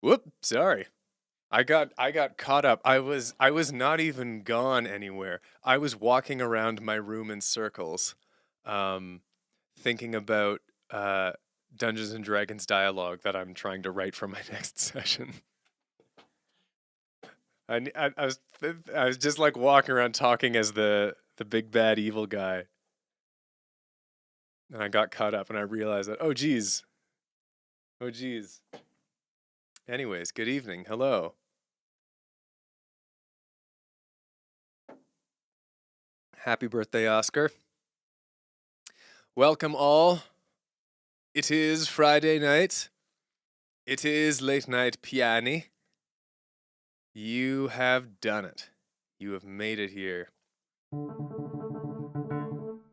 Whoop, sorry. I got caught up. I was not even gone anywhere. I was walking around my room in circles, um, thinking about uh, Dungeons and Dragons dialogue that I'm trying to write for my next session. I was just like walking around talking as the big bad evil guy, and I got caught up, and I realized that oh geez. Anyways, good evening. Hello. Happy birthday, Oscar. Welcome all. It is Friday night. It is late night piani. You have done it. You have made it here.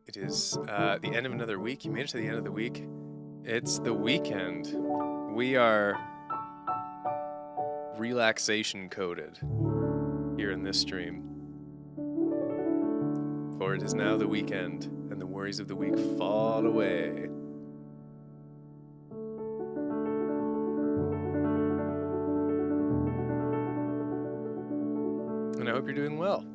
It is the end of another week. You made it to the end of the week. It's the weekend. We are relaxation coded here in this stream. For it is now the weekend, and the worries of the week fall away. And I hope you're doing well.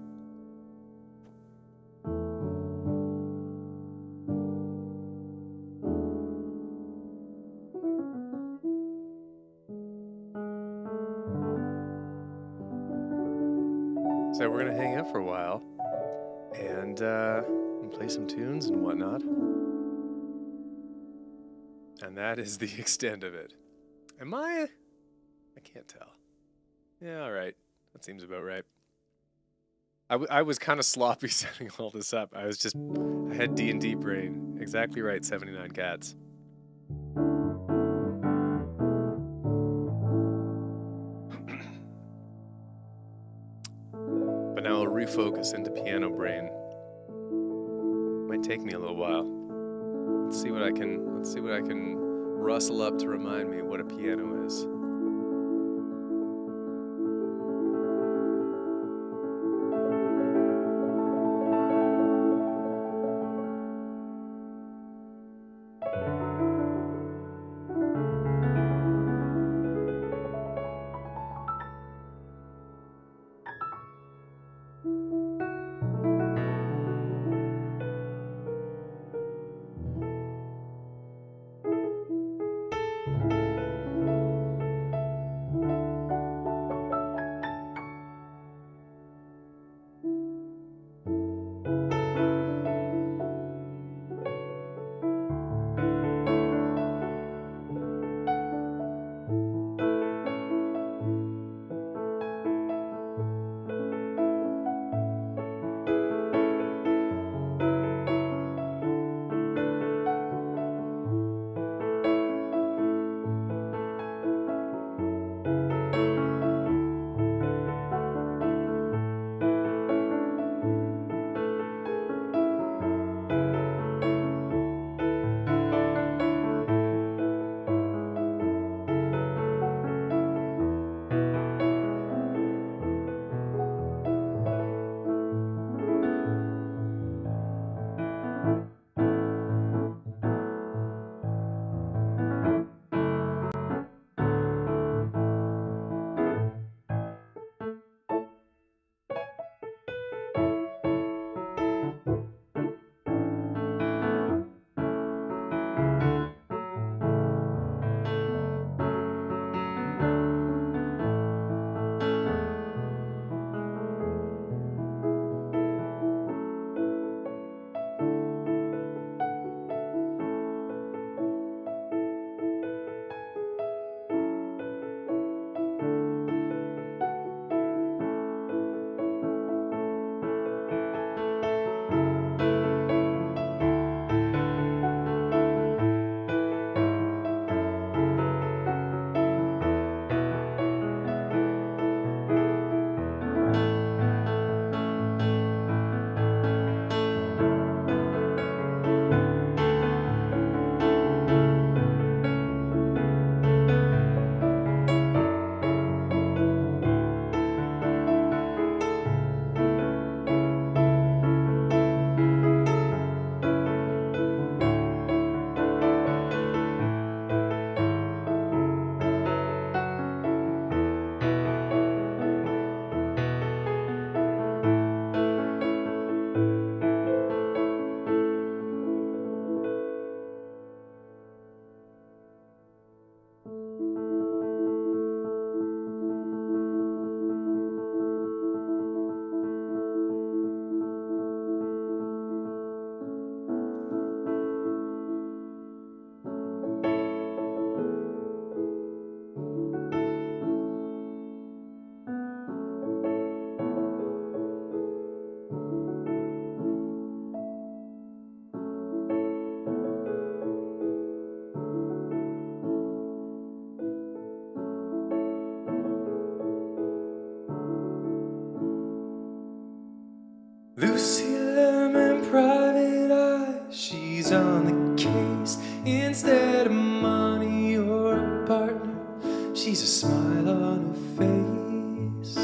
So we're gonna hang out for a while and play some tunes and whatnot. And that is the extent of it. Am I? I can't tell. Yeah, all right. That seems about right. I was kind of sloppy setting all this up. I had D&D brain. Exactly right, 79 cats. But now I'll refocus into piano brain. Might take me a little while. Let's see what I can rustle up to remind me what a piano is. Lucy Lemon, private eye, she's on the case. Instead of money or a partner, she's a smile on her face.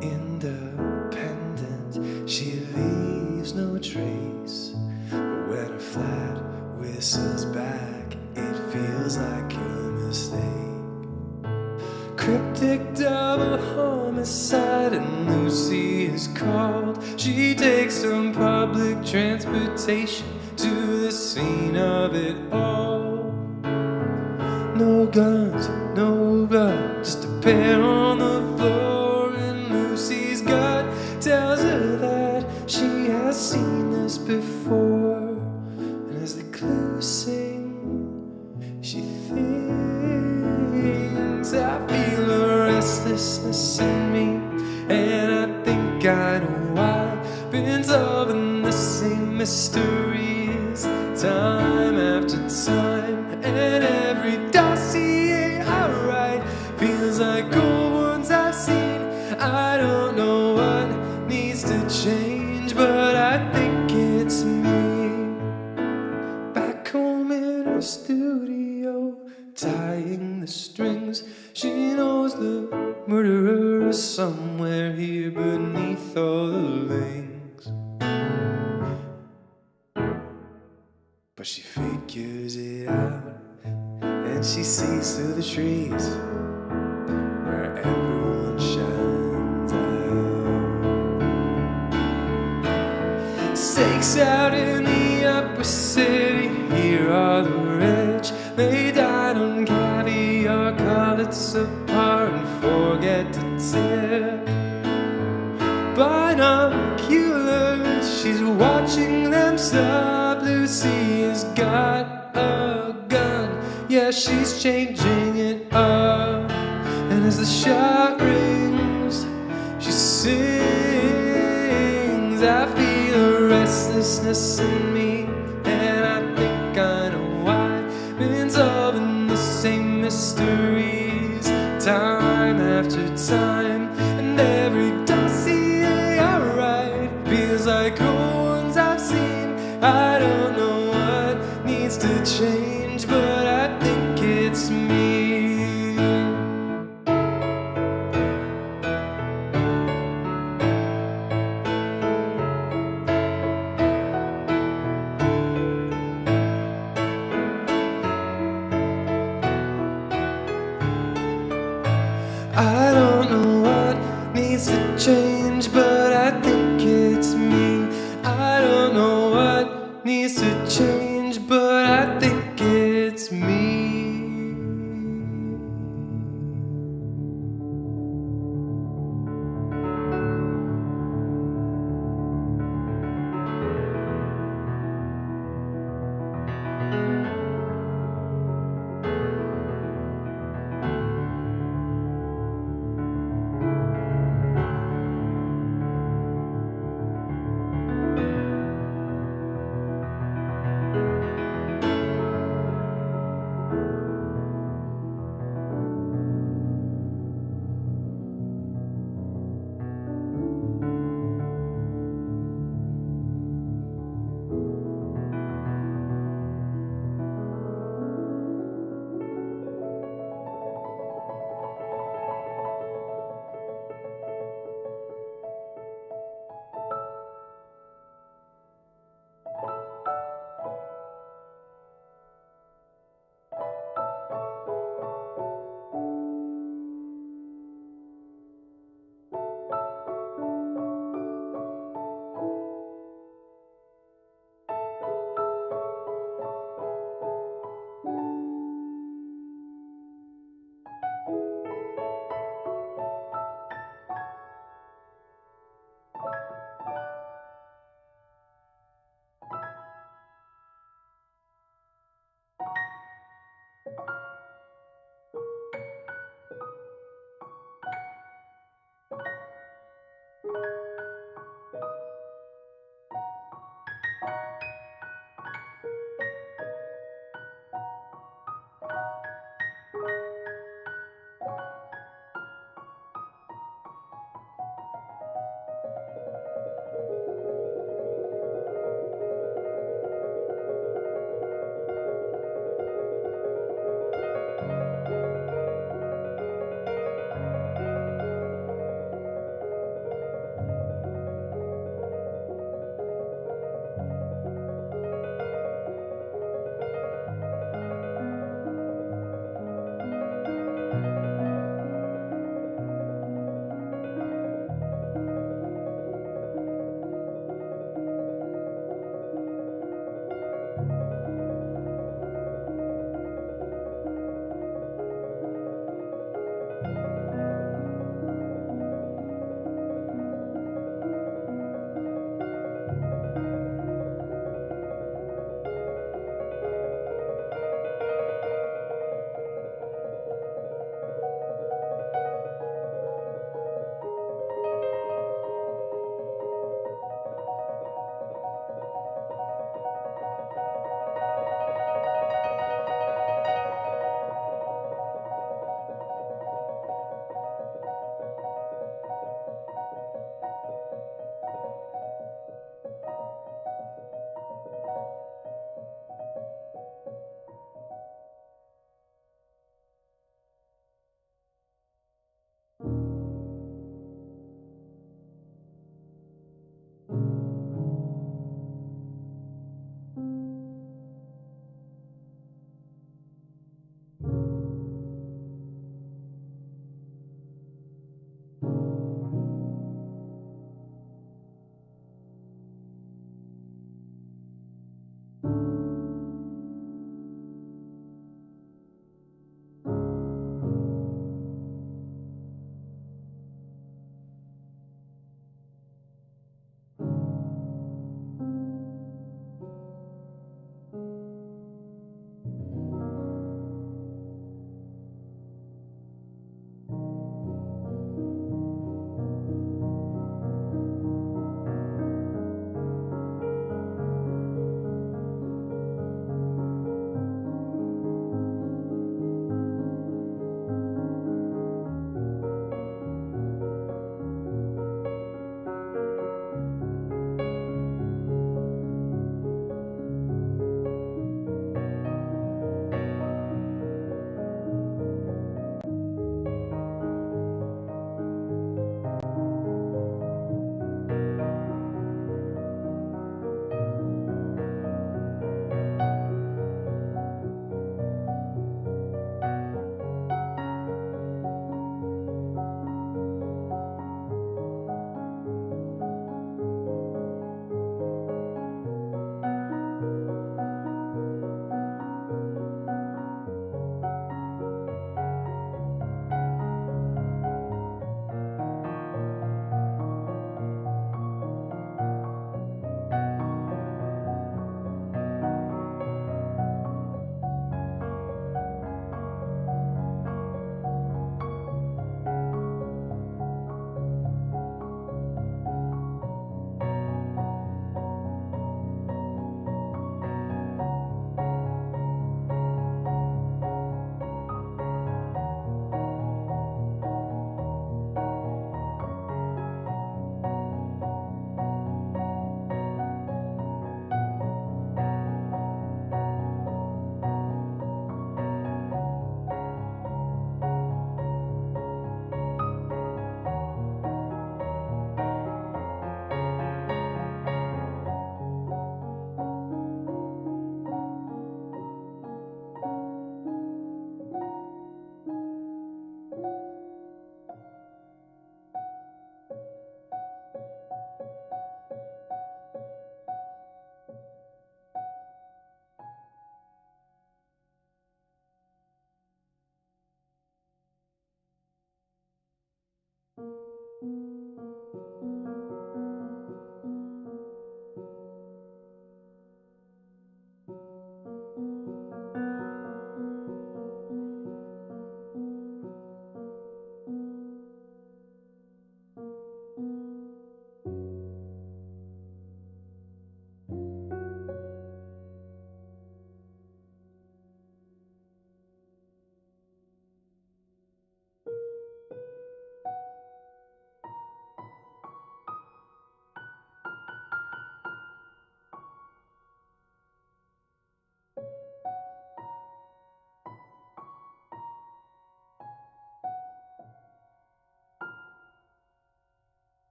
Independent, she leaves no trace. But when her flat whistles back, it feels like a mistake. Cryptic double homicide, and Lucy is called. She takes some public transportation to the scene of it all. No guns, no blood, just a pair on the floor, and Lucy's gut tells her that she has seen this before. And as the clues sing, she thinks, I feel a restlessness in me, and I think I know why. Been solving the same mysteries time after time, and every dossier I write feels like old ones I've seen. I don't know what needs to change, but I think it's me. Back home in her studio, tying the strings, she knows the murderer is somewhere here beneath all the links. But she figures it out, and she sees through the trees where everyone shines out. Stakes out in the upper city, here are the rich. They dine on caviar, call it subpar, and forget to tip. Binoculars, she's watching them stop. Lucy has got a gun, yeah, she's changing it up. And as the shot rings, she sings, I feel a restlessness in me, and I think I know why. Been solving the same mysteries time after time, and every dossier I write feels like old ones I've seen. I don't know what needs to change, but I think it's me. I don't know what needs to change, but I think it's me. I don't know what needs to change, but I think it's me.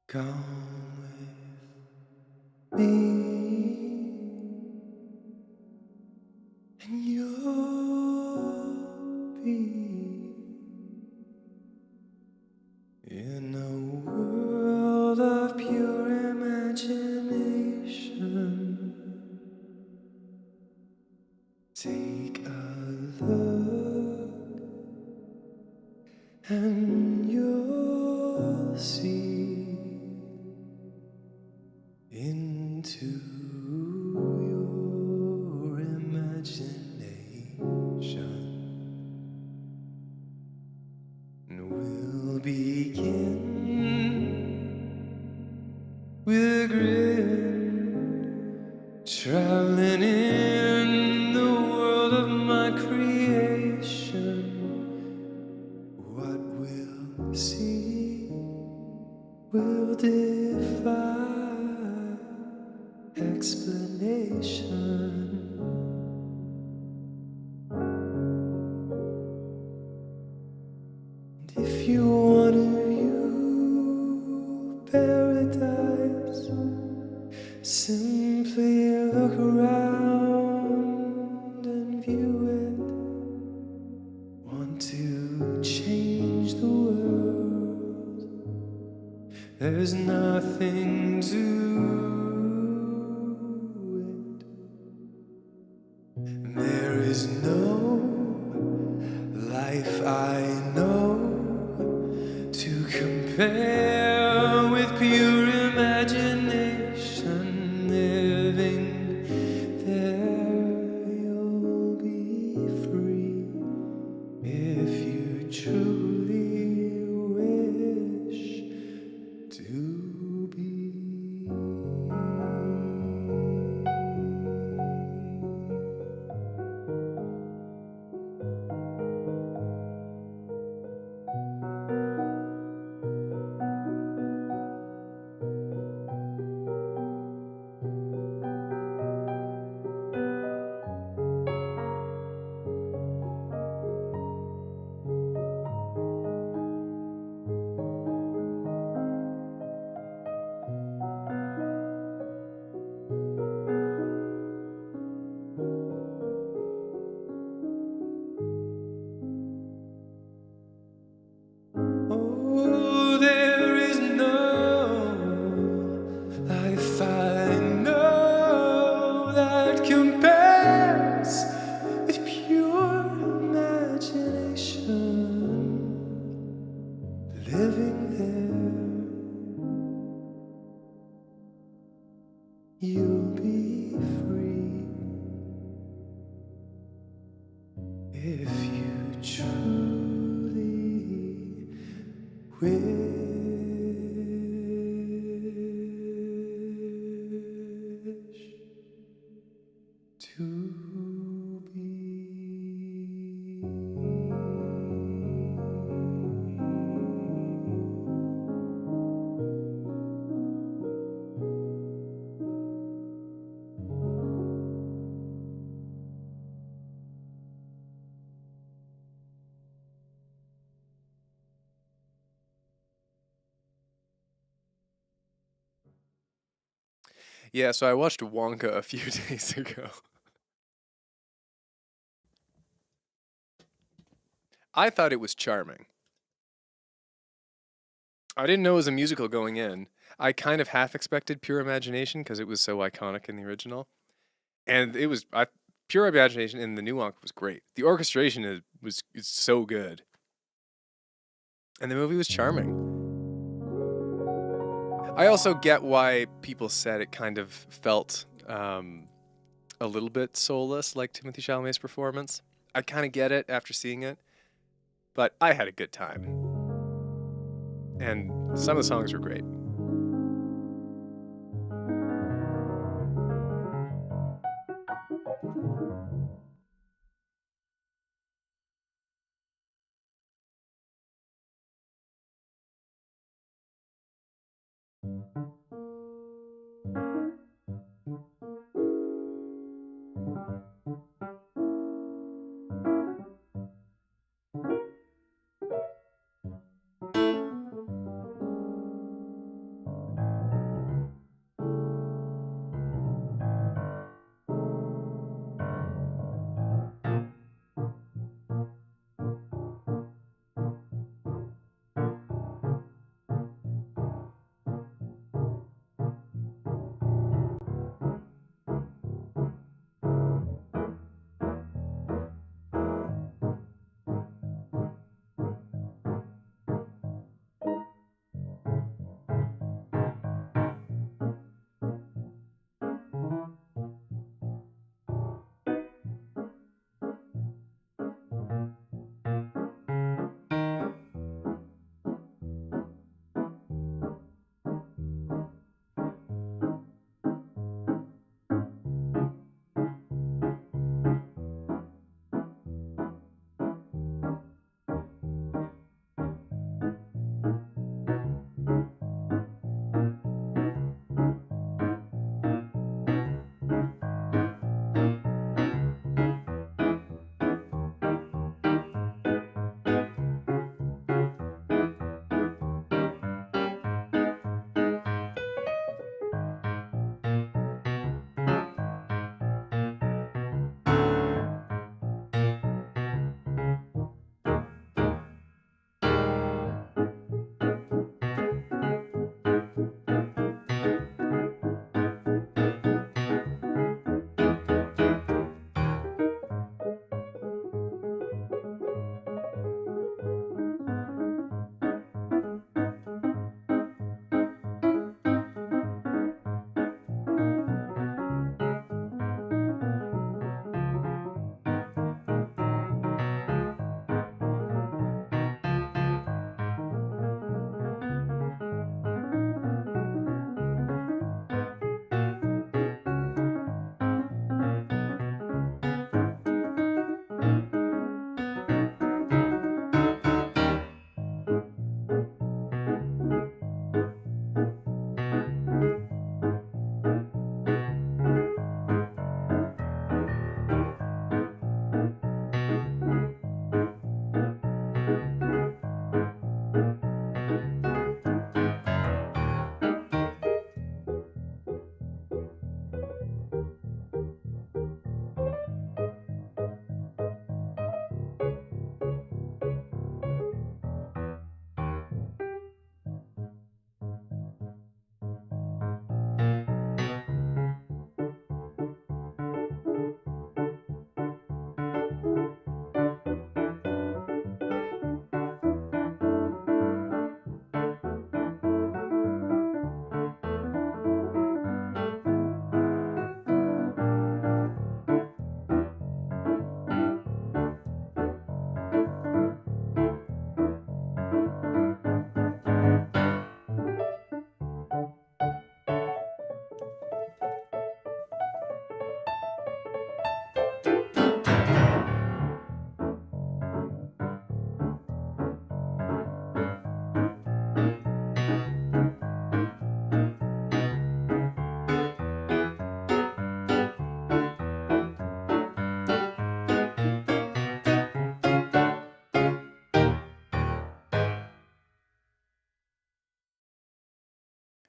Come with me, and you'll be in a world of pure imagination. Take a look, and you'll see into your imagination. And we'll begin with a grin, traveling in the world of my creation. What we'll see will defy explanation. And if you want to view paradise, simply look around and view it. Want to change the world? There's nothing to it. There is no life I know to compare with pure imagination. Living there, you'll be free if you truly wish to be. Oh, there is no life I know that compares with pure imagination. Living there, you'll be free if you truly wish to be. Yeah, so I watched Wonka a few days ago. I thought it was charming. I didn't know it was a musical going in. I kind of half expected Pure Imagination because it was so iconic in the original, and it was Pure Imagination in the new Wonka was great. The orchestration is so good. And the movie was charming. I also get why people said it kind of felt a little bit soulless, like Timothy Chalamet's performance. I kind of get it after seeing it, but I had a good time. And some of the songs were great.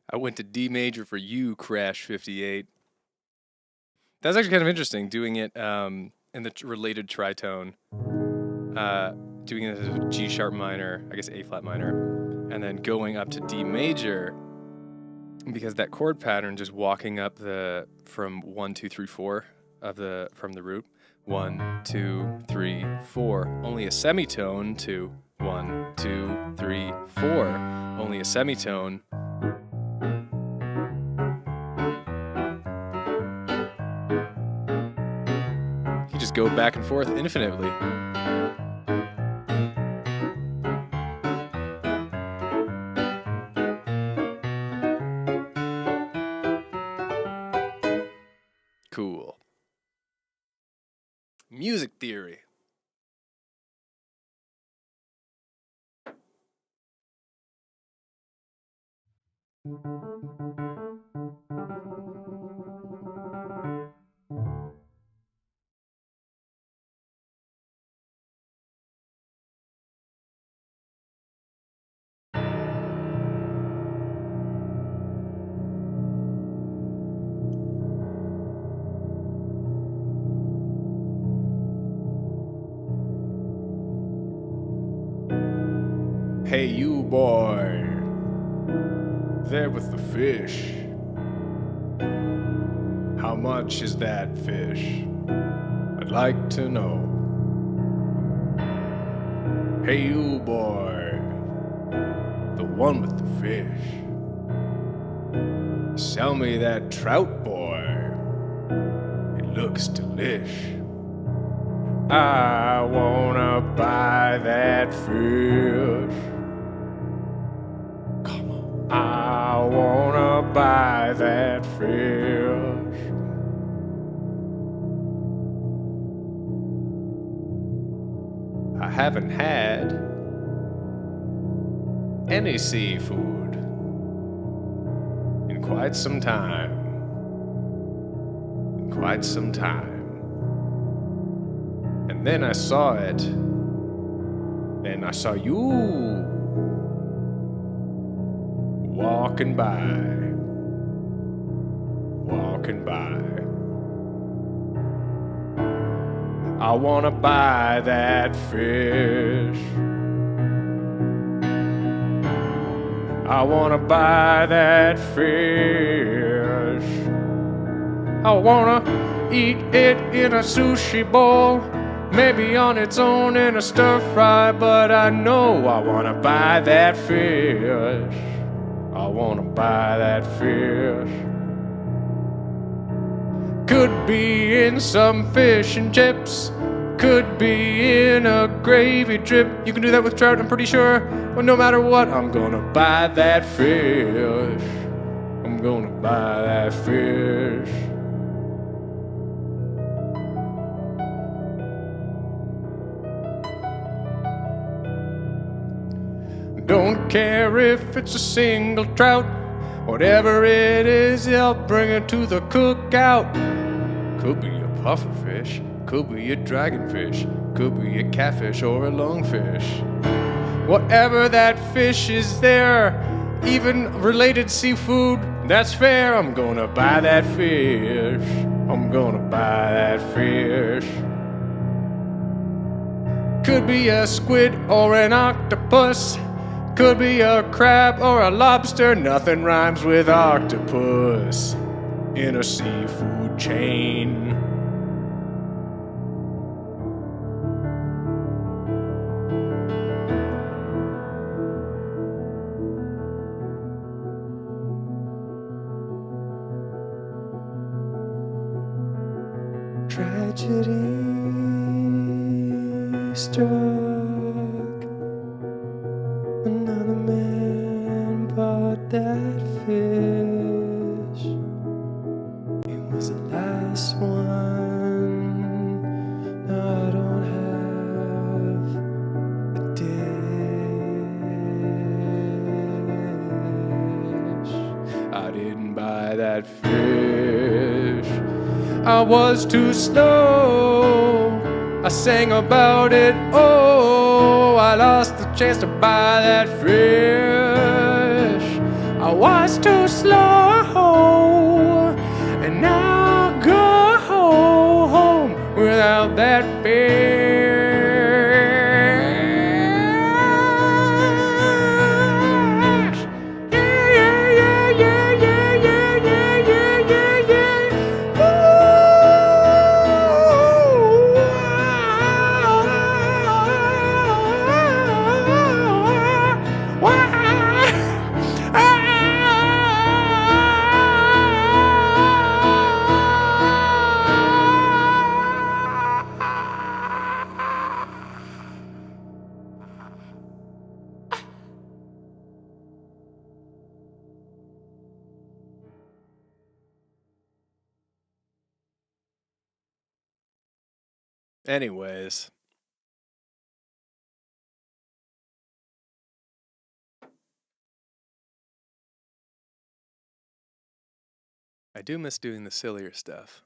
I went to D major for you, Crash 58. That's actually kind of interesting, doing it in the related tritone. Doing it as a G sharp minor, I guess A flat minor, and then going up to D major, because that chord pattern, just walking up the from 1, 2, 3, 4 from the root, 1, 2, 3, 4, only a semitone to 1, 2, 3, 4. Only a semitone. You just go back and forth infinitely. Cool. Music theory. Hey, you boy, there with the fish. How much is that fish? I'd like to know. Hey, you boy, the one with the fish. Sell me that trout, boy. It looks delish. I wanna buy that fish. Come on. I wanna buy that fish. I haven't had any seafood in quite some time. In quite some time. And then I saw it. Then I saw you walking by. Walking by. I wanna buy that fish. I wanna buy that fish. I wanna eat it in a sushi bowl. Maybe on its own in a stir fry, but I know I wanna buy that fish. I wanna buy that fish. Could be in some fish and chips. Could be in a gravy drip. You can do that with trout, I'm pretty sure. But no matter what, I'm gonna buy that fish. I'm gonna buy that fish. Don't care if it's a single trout. Whatever it is, I'll bring it to the cookout. Could be a pufferfish, could be a dragonfish, could be a catfish or a lungfish. Whatever that fish is there, even related seafood, that's fair. I'm gonna buy that fish. I'm gonna buy that fish. Could be a squid or an octopus. Could be a crab or a lobster. Nothing rhymes with octopus in a seafood chain. Tragedy struck. Another man bought that fish. It was the last one. Now I don't have a dish. I didn't buy that fish. I was too slow. I sang about it. Oh, I lost the chance to buy that fish. I was too slow, and now I'll go home without that fish. Yeah, yeah, yeah, yeah, yeah, yeah, yeah, yeah, yeah, yeah. Ooh. Anyways. I do miss doing the sillier stuff.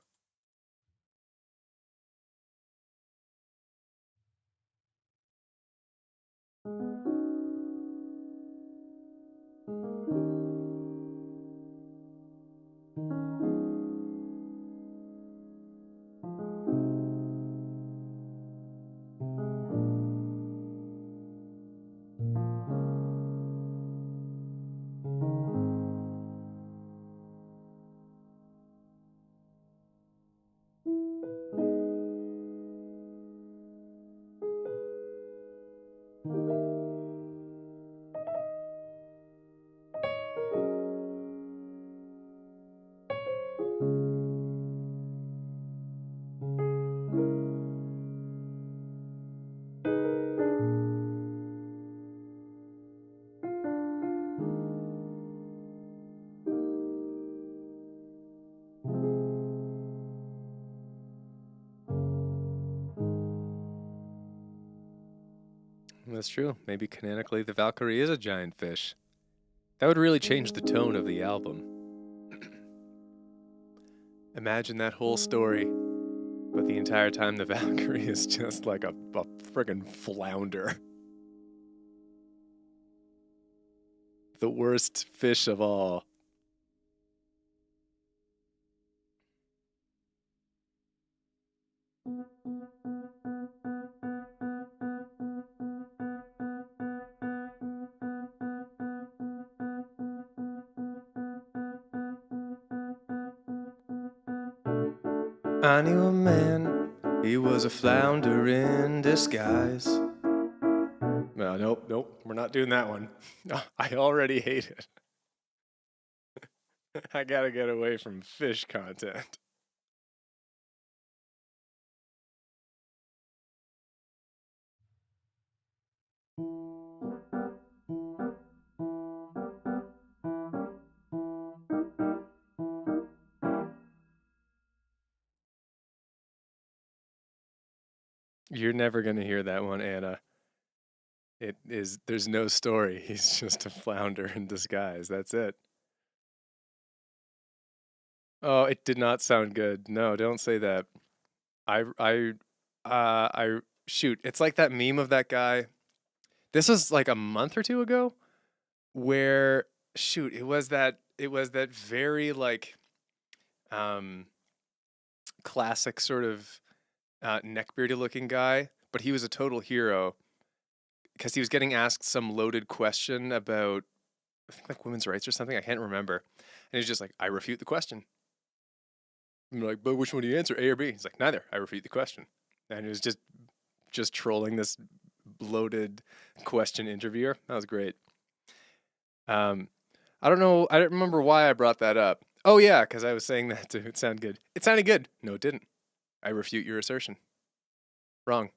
That's true. Maybe canonically the Valkyrie is a giant fish. That would really change the tone of the album. Imagine that whole story, but the entire time the Valkyrie is just like a friggin' flounder. The worst fish of all. I knew a man, he was a flounder in disguise. No, nope, we're not doing that one. I already hate it. I gotta get away from fish content. You're never gonna hear that one, Anna. There's no story. He's just a flounder in disguise. That's it. Oh, it did not sound good. No, don't say that. Shoot, it's like that meme of that guy. This was like a month or two ago where, shoot, it was that very like classic sort of neckbeardy looking guy, but he was a total hero because he was getting asked some loaded question about, I think, like women's rights or something. I can't remember. And he's just like, I refute the question. I'm like, but which one do you answer, A or B? He's like, neither. I refute the question. And he was just trolling this loaded question interviewer. That was great. I don't know. I don't remember why I brought that up. Oh yeah, because I was saying that to it sounded good. It sounded good. No, it didn't. I refute your assertion. Wrong.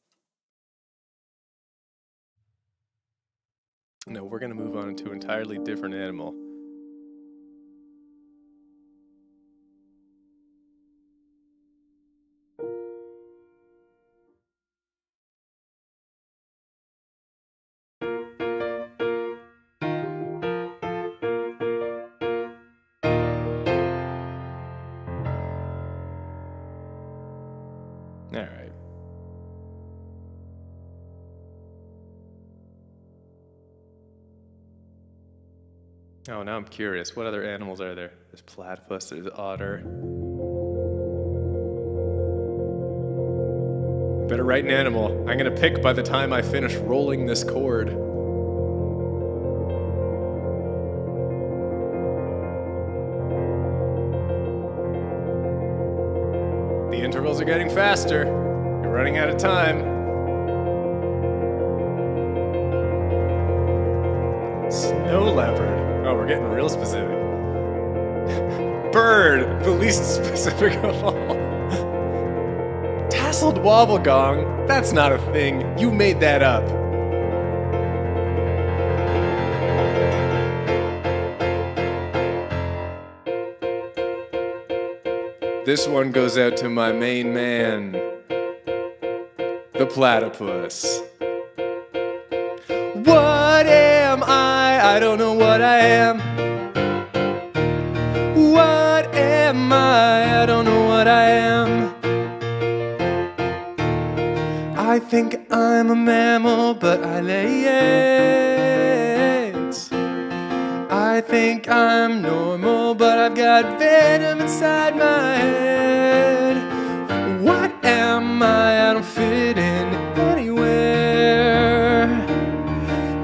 No, we're gonna move on to an entirely different animal. All right. Oh, now I'm curious. What other animals are there? There's platypus, there's otter. Better write an animal. I'm gonna pick by the time I finish rolling this chord. The intervals are getting faster. You're running out of time. Snow leopard. Oh, we're getting real specific. Bird, the least specific of all. Tasseled wobblegong? That's not a thing. You made that up. This one goes out to my main man. the platypus. What am I? I don't know what I am. What am I? I don't know what I am. I think I'm a mammal, but I lay eggs. I think I'm normal, but I've got venom inside my head. What am I? I don't fit in anywhere.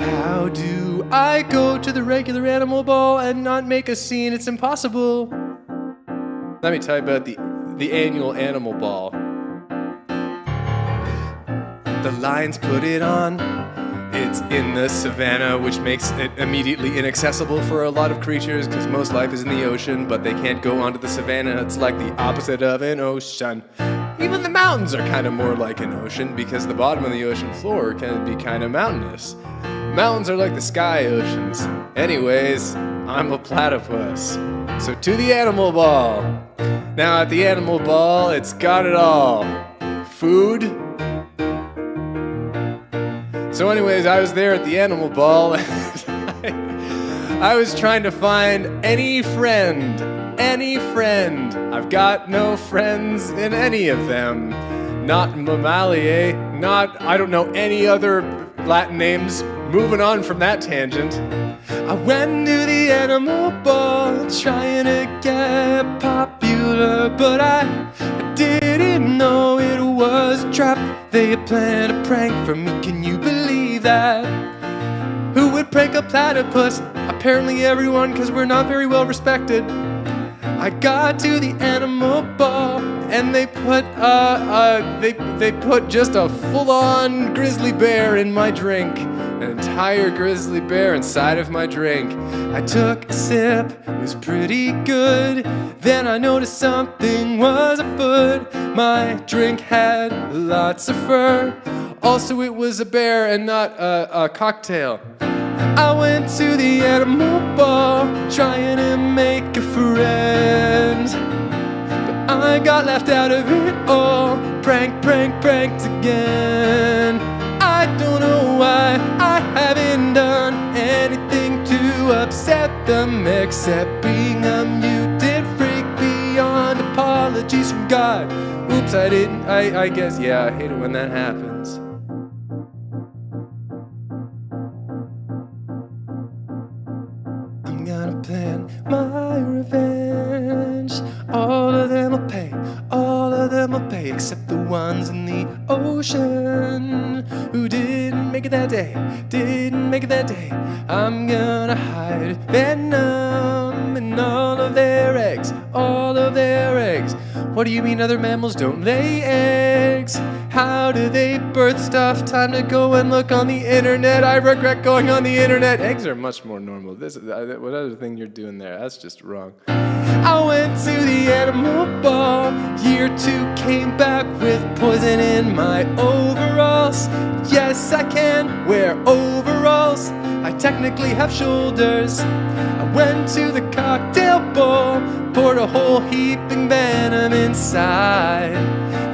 How do I go to the regular animal ball and not make a scene? It's impossible. Let me tell you about the annual animal ball. The lions put it on. It's in the savannah, which makes it immediately inaccessible for a lot of creatures because most life is in the ocean, but they can't go onto the savannah. It's like the opposite of an ocean. Even the mountains are kind of more like an ocean because the bottom of the ocean floor can be kind of mountainous. Mountains are like the sky oceans. Anyways, I'm a platypus. So to the animal ball. Now at the animal ball, it's got it all. Food. So anyways, I was there at the animal ball and I was trying to find any friend. I've got no friends in any of them. Not Mammalia, not, I don't know any other Latin names. Moving on from that tangent. I went to the animal ball trying to get popular, but I didn't know it was a trap. They had planned a prank for me, can you believe that? Who would prank a platypus? Apparently everyone, cause we're not very well respected. I got to the animal ball and they put just a full-on grizzly bear in my drink. An entire grizzly bear inside of my drink. I took a sip, it was pretty good. Then I noticed something was afoot. My drink had lots of fur. Also it was a bear and not a cocktail. I went to the animal ball trying to make a friend, but I got left out of it all. Pranked again. I don't know why I haven't done anything to upset them except being a mutant freak beyond apologies from God. Oops, I didn't, I guess, yeah, I hate it when that happens. I'm gonna plan my revenge. All of them will pay, except the ones in the ocean who didn't make it that day. I'm gonna hide venom in all of their eggs. What do you mean other mammals don't lay eggs? How do they birth stuff? Time to go and look on the internet. I regret going on the internet. Eggs are much more normal. What other thing you're doing there? That's just wrong. I went to the animal ball. Year 2 came back with poison in my overalls. Yes, I can wear overalls. I technically have shoulders. I went to the cocktail bowl, poured a whole heaping venom inside,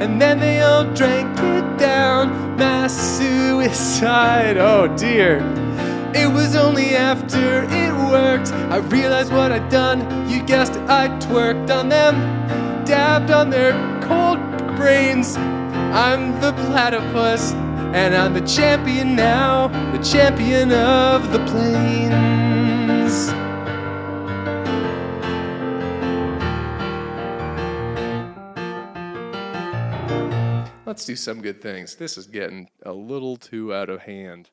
and then they all drank it down. Mass suicide, oh dear. It was only after it worked I realized what I'd done. You guessed it, I twerked on them, dabbed on their cold brains. I'm the platypus, and I'm the champion now, the champion of the plains. Let's do some good things. This is getting a little too out of hand.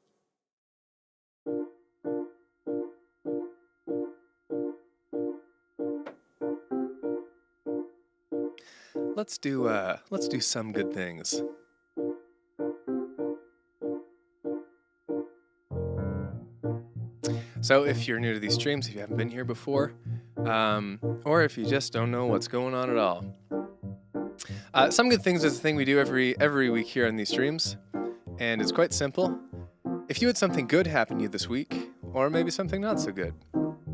Let's do some good things. So if you're new to these streams, if you haven't been here before, or if you just don't know what's going on at all, some good things is a thing we do every week here on these streams, and it's quite simple. If you had something good happen to you this week, or maybe something not so good,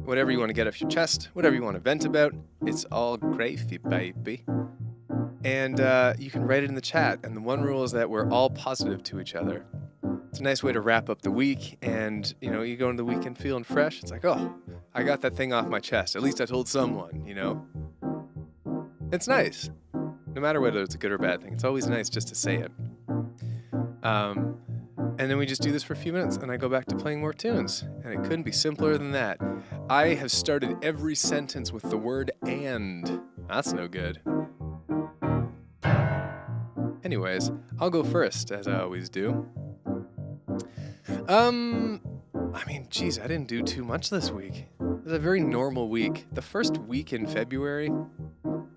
whatever you want to get off your chest, whatever you want to vent about, it's all gravy, baby. And you can write it in the chat. And the one rule is that we're all positive to each other. It's a nice way to wrap up the week. And, you go into the weekend feeling fresh. It's like, oh, I got that thing off my chest. At least I told someone, It's nice. No matter whether it's a good or bad thing. It's always nice just to say it. And then we just do this for a few minutes, and I go back to playing more tunes. And it couldn't be simpler than that. I have started every sentence with the word "and." That's no good. Anyways, I'll go first, as I always do. I didn't do too much this week. It was a very normal week. The first week in February,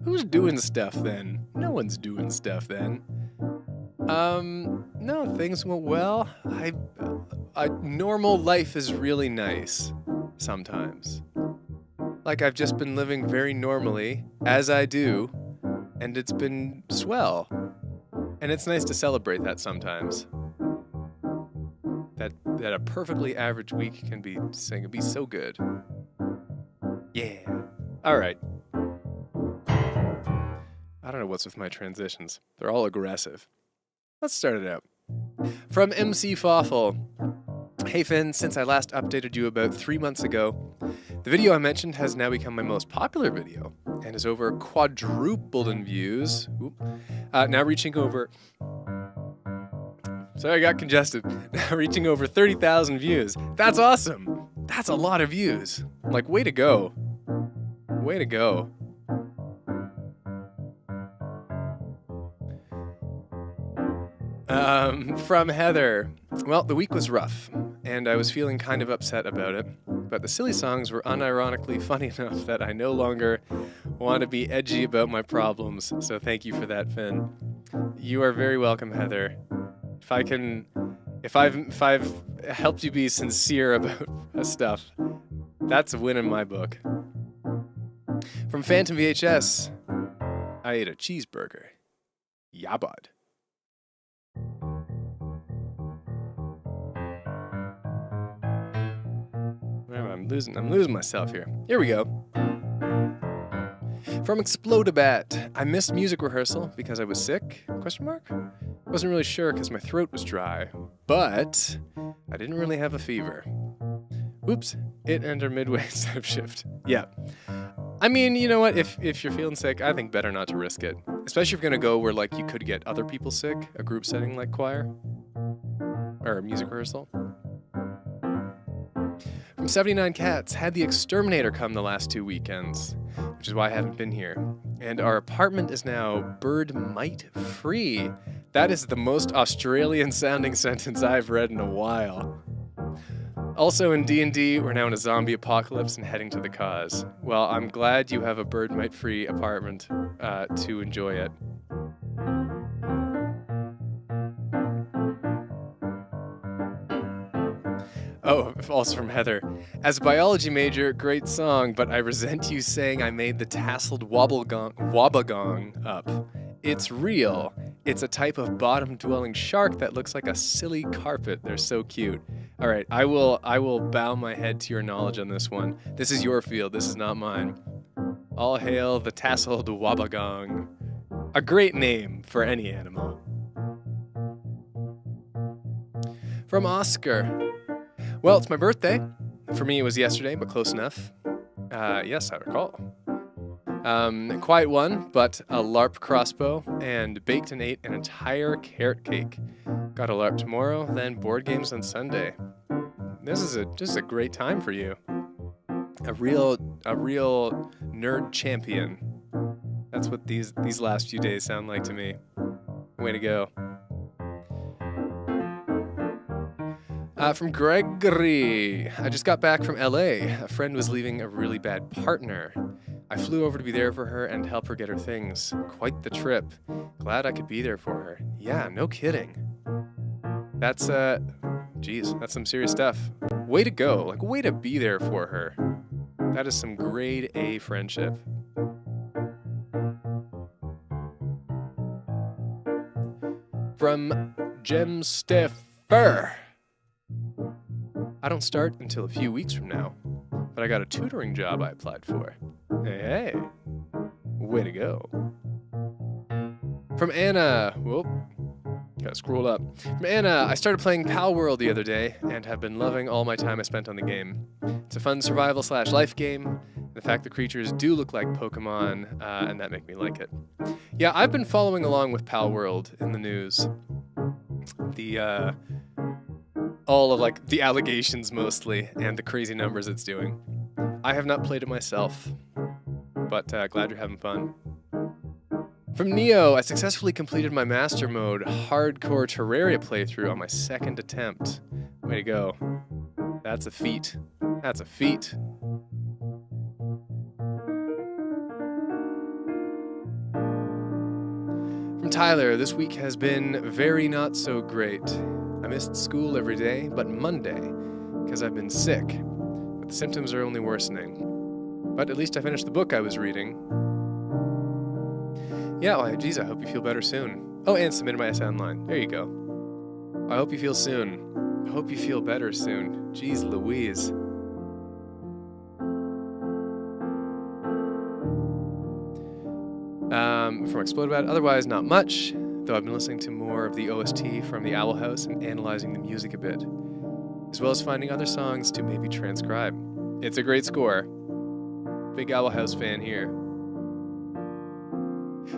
who's doing stuff then? No one's doing stuff then. No, things went well. Normal life is really nice sometimes. Like, I've just been living very normally, as I do, and it's been swell. And it's nice to celebrate that sometimes. That a perfectly average week can be so good. Yeah. All right. I don't know what's with my transitions. They're all aggressive. Let's start it out. From MC Fawful. Hey Finn, since I last updated you about 3 months ago, the video I mentioned has now become my most popular video and is over quadrupled in views. Now reaching over... Sorry, I got congested. Now reaching over 30,000 views. That's awesome. That's a lot of views. Like, way to go. Way to go. From Heather. Well, the week was rough, and I was feeling kind of upset about it, but the silly songs were unironically funny enough that I no longer want to be edgy about my problems, so thank you for that, Finn. You are very welcome, Heather. If I've helped you be sincere about stuff, that's a win in my book. From Phantom VHS, I ate a cheeseburger. Yabad. I'm losing myself here. Here we go. From Explodabat, I missed music rehearsal because I was sick? ? Wasn't really sure because my throat was dry, but I didn't really have a fever. Oops, it ended midway instead of shift. Yeah. I mean, you know what? If you're feeling sick, I think better not to risk it. Especially if you're gonna go where you could get other people sick, a group setting like choir or music rehearsal. From 79 Cats, had the exterminator come the last 2 weekends, which is why I haven't been here. And our apartment is now bird mite free. That is the most Australian sounding sentence I've read in a while. Also in D&D, we're now in a zombie apocalypse and heading to the cause. Well, I'm glad you have a bird mite free apartment to enjoy it. Oh, also from Heather. As a biology major, great song, but I resent you saying I made the tasseled wobagong up. It's real. It's a type of bottom-dwelling shark that looks like a silly carpet. They're so cute. All right, I will bow my head to your knowledge on this one. This is your field. This is not mine. All hail the tasseled wobagong. A great name for any animal. From Oscar. Well, it's my birthday. For me, it was yesterday, but close enough. Yes, I recall. Quiet one, but a LARP crossbow, and baked and ate an entire carrot cake. Got a LARP tomorrow, then board games on Sunday. This is just a great time for you. A real nerd champion. That's what these last few days sound like to me. Way to go. From Gregory. I just got back from LA. A friend was leaving a really bad partner. I flew over to be there for her and help her get her things. Quite the trip. Glad I could be there for her. Yeah, no kidding. That's, that's some serious stuff. Way to go. Way to be there for her. That is some grade A friendship. From Jem Steffer. I don't start until a few weeks from now, but I got a tutoring job I applied for. Hey, way to go. From Anna. Whoop. Gotta scroll up. From Anna, I started playing Pal World the other day and have been loving all my time I spent on the game. It's a fun survival/life game. The fact the creatures do look like Pokemon, and that make me like it. Yeah, I've been following along with Pal World in the news. The all of like the allegations mostly and the crazy numbers it's doing. I have not played it myself, but glad you're having fun. From Neo, I successfully completed my Master Mode Hardcore Terraria playthrough on my second attempt. Way to go. That's a feat. That's a feat. From Tyler, this week has been very not so great. I missed school every day, but Monday, because I've been sick. But the symptoms are only worsening. But at least I finished the book I was reading. Yeah, well, geez, I hope you feel better soon. Oh, and submitted my essay online. There you go. I hope you feel soon. I hope you feel better soon. Jeez Louise. From Explodebot, otherwise not much, though I've been listening to more of the OST from the Owl House and analyzing the music a bit, as well as finding other songs to maybe transcribe. It's a great score. Big Owl House fan here.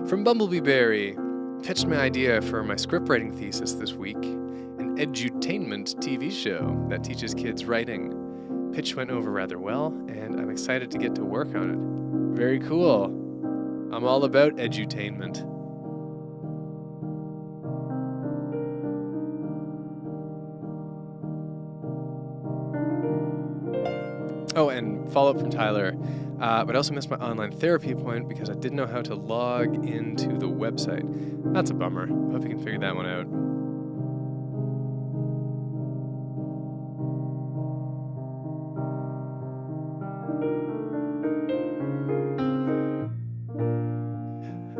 From Bumblebee Berry, pitched my idea for my scriptwriting thesis this week, an edutainment TV show that teaches kids writing. Pitch went over rather well, and I'm excited to get to work on it. Very cool. I'm all about edutainment. Oh, and follow-up from Tyler. But I also missed my online therapy appointment because I didn't know how to log into the website. That's a bummer. Hope you can figure that one out.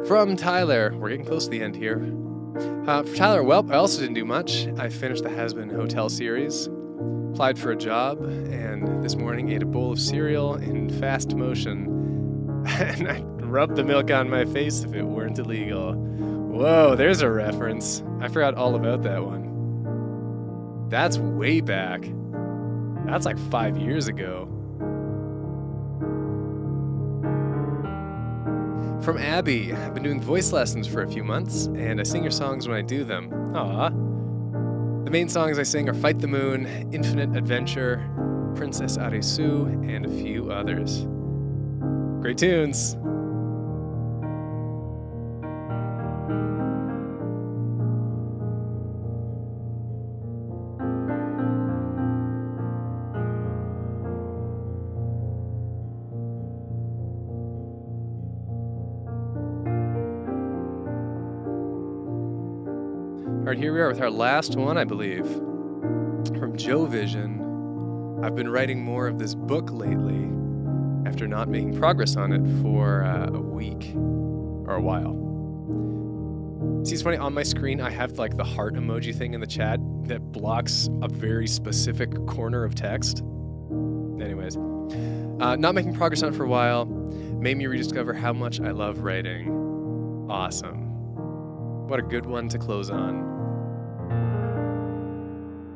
From Tyler, we're getting close to the end here. For Tyler, well, I also didn't do much. I finished the Has-Been Hotel series, applied for a job, and this morning ate a bowl of cereal in fast motion, and I rubbed the milk on my face if it weren't illegal. Whoa, there's a reference. I forgot all about that one. That's way back. That's like 5 years ago. From Abby, I've been doing voice lessons for a few months, and I sing your songs when I do them. Aww. The main songs I sing are Fight the Moon, Infinite Adventure, Princess Arisu, and a few others. Great tunes! Alright, here we are with our last one, I believe. From Joe Vision. I've been writing more of this book lately after not making progress on it for a week or a while. See, it's funny, on my screen I have like the heart emoji thing in the chat that blocks a very specific corner of text. Anyways, not making progress on it for a while made me rediscover how much I love writing. Awesome. What a good one to close on.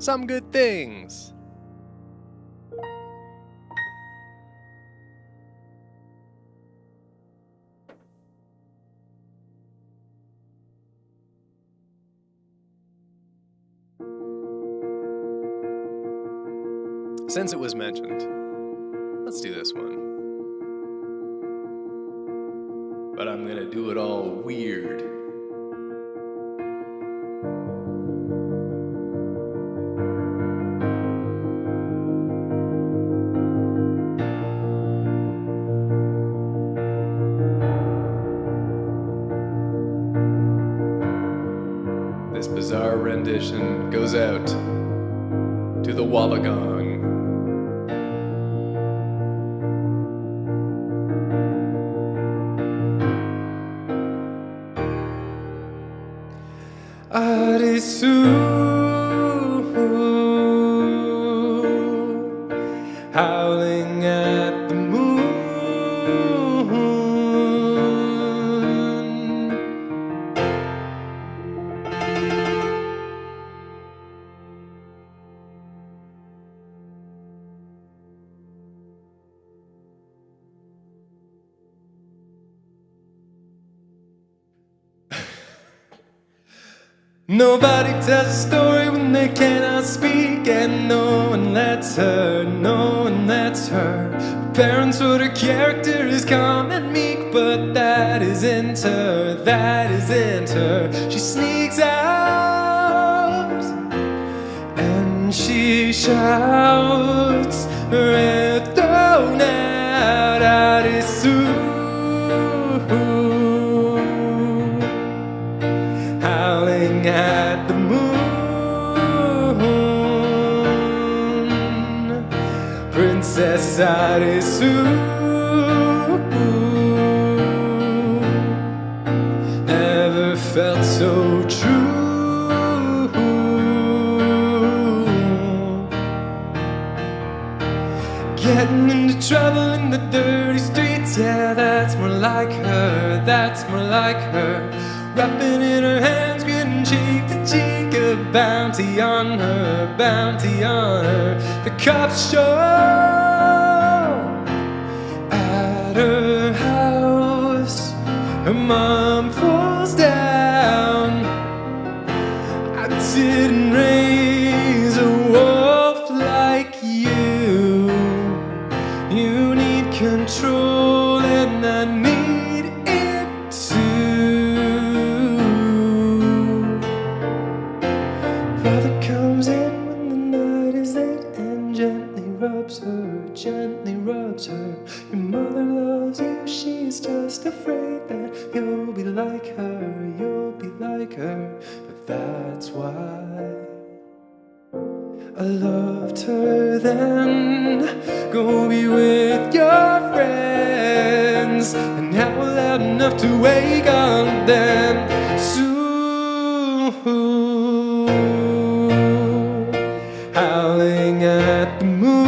Some good things. Since it was mentioned, let's do this one. But I'm gonna do it all weird. This bizarre rendition goes out to the Wollongong. Arisu, howling at the moon. Nobody tells a story when they cannot speak, and no one lets her, no one lets her. Parents wrote her character is calm and meek, but that isn't her, that isn't her. She sneaks out and she shouts, her head thrown out is through. Howling at the moon, Princess Arisu. Never felt so true. Getting into trouble in the dirty streets, yeah, that's more like her, that's more like her. Rapping in her hands, grinning cheek to cheek, a bounty on her, bounty on her. The cops show at her house, her mom falls down. I didn't raise a wolf like you. You need control and I need it too. Father comes in when the night is late and gently rubs her, gently rubs her. Your mother loves you, she's just afraid that you'll be like her, you'll be like her. But that's why I loved her then. Go be with your friends, and now we're loud enough to wake on them soon. Howling at the moon,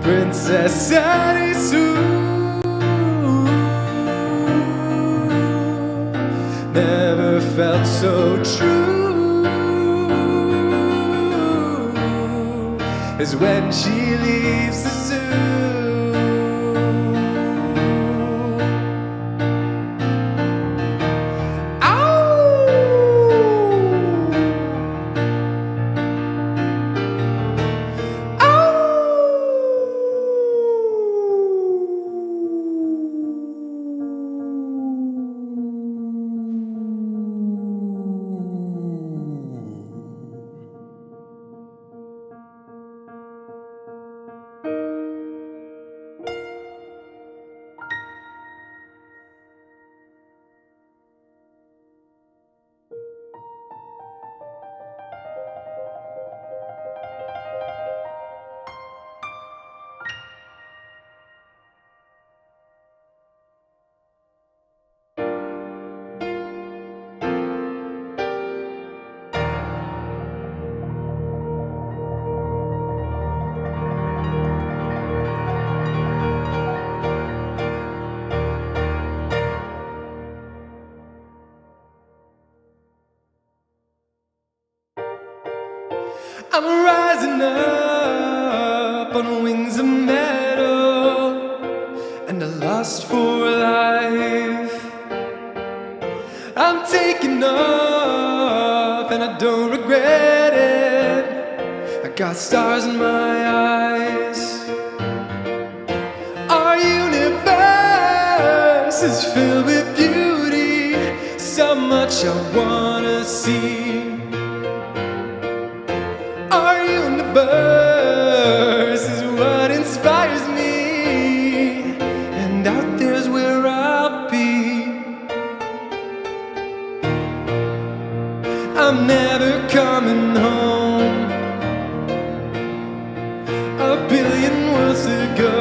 Princess Arisu. Never felt so true as when she leaves the zoo. I'm rising up on wings of metal and a lust for life. I'm taking off and I don't regret it. I got stars in my eyes. Our universe is filled with beauty, so much I wanna see. Our universe is what inspires me, and out there's where I'll be. I'm never coming home. A billion worlds to go.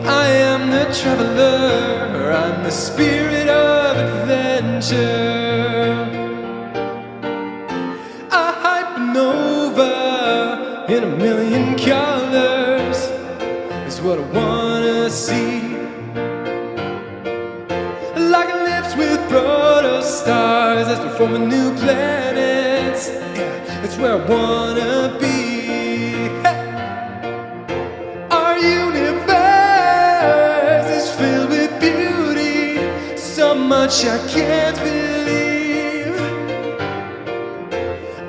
I am the traveler, I'm the spirit of adventure. In a million colors is what I wanna see. Like lips with protostars that's forming new planets. Yeah, it's where I wanna be. Hey. Our universe is filled with much I can't believe.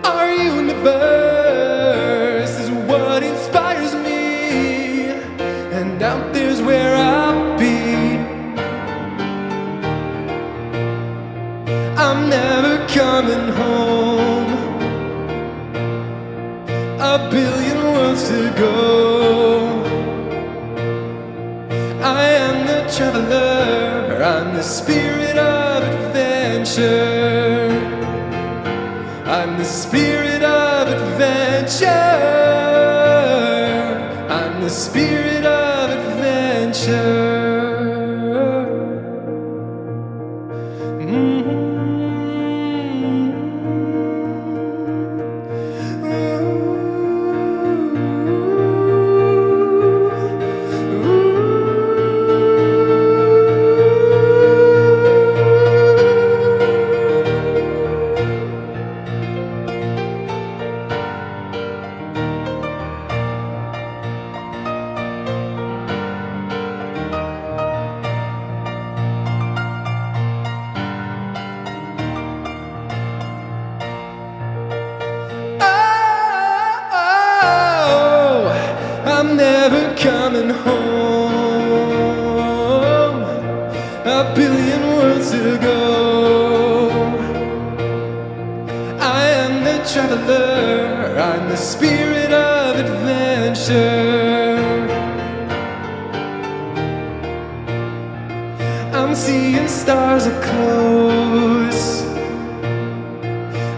Our universe is what inspires me, and out there's where I'll be. I'm never coming home. A billion worlds to go. I am the traveler, I'm the spirit of adventure. I'm the spirit of adventure. I'm the spirit of adventure. I'm never coming home. A billion worlds to go. I am the traveler, I'm the spirit of adventure. I'm seeing stars up close.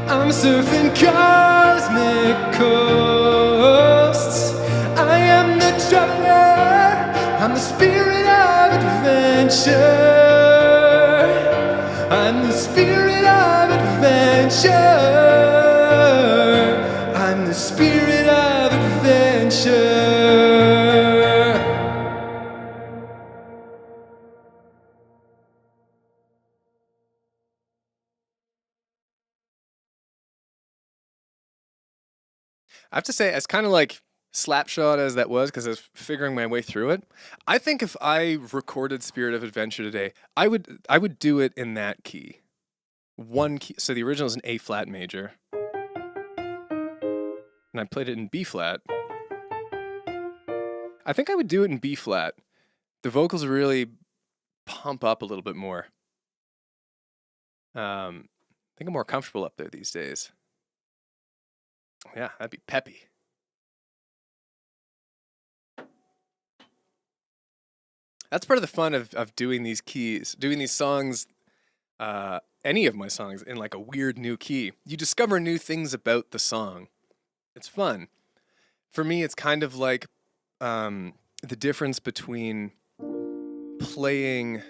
I'm surfing cosmic coasts. I am the traveler, I'm the spirit of adventure. I'm the spirit of adventure. I'm the spirit of adventure. I have to say, as kind of like slapshot as that was, because I was figuring my way through it, I think if I recorded Spirit of Adventure today, I would do it in that key. One key. So the original is an A flat major, and I played it in B flat. I think I would do it in B flat. The vocals really pump up a little bit more. I think I'm more comfortable up there these days. Yeah, that'd be peppy. That's part of the fun of doing these keys, doing these songs, any of my songs in like a weird new key. You discover new things about the song. It's fun. For me, it's kind of like the difference between playing,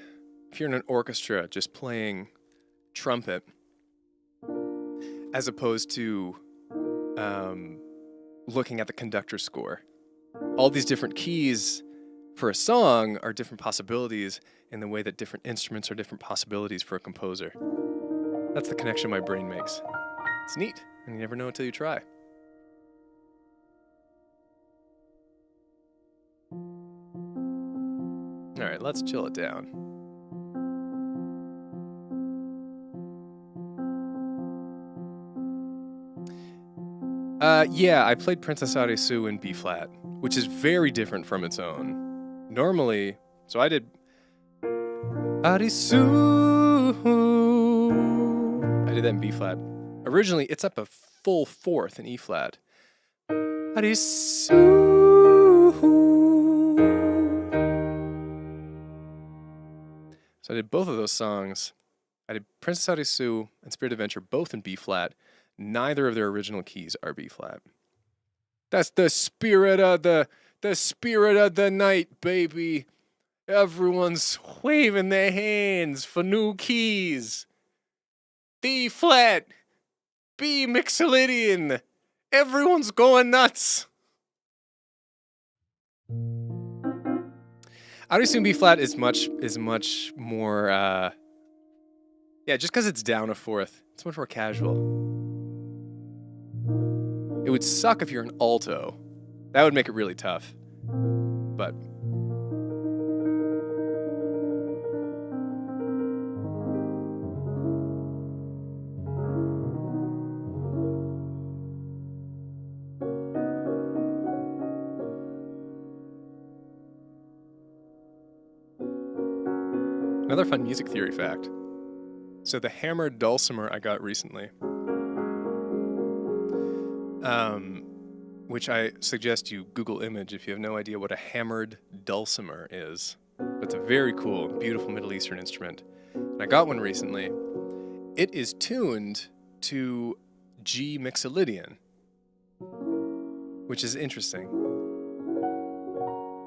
if you're in an orchestra, just playing trumpet, as opposed to looking at the conductor score. All these different keys for a song are different possibilities in the way that different instruments are different possibilities for a composer. That's the connection my brain makes. It's neat, and you never know until you try. All right, let's chill it down. Yeah, I played Princess Arisu in B flat, which is very different from its own. Normally, so I did Arisu. I did that in B flat. Originally, it's up a full fourth in E flat. Arisu. So I did both of those songs. I did Princess Arisu and Spirit Adventure both in B flat. Neither of their original keys are B flat. That's the spirit of the spirit of the night, baby. Everyone's waving their hands for new keys. D flat, B Mixolydian. Everyone's going nuts. Arisu in B flat is much more. Yeah, just because it's down a fourth, it's much more casual. It would suck if you're an alto. That would make it really tough. But Another fun music theory fact. So the hammered dulcimer I got recently, which I suggest you Google image if you have no idea what a hammered dulcimer is. It's a very cool, beautiful Middle Eastern instrument. And I got one recently. It is tuned to G Mixolydian, which is interesting.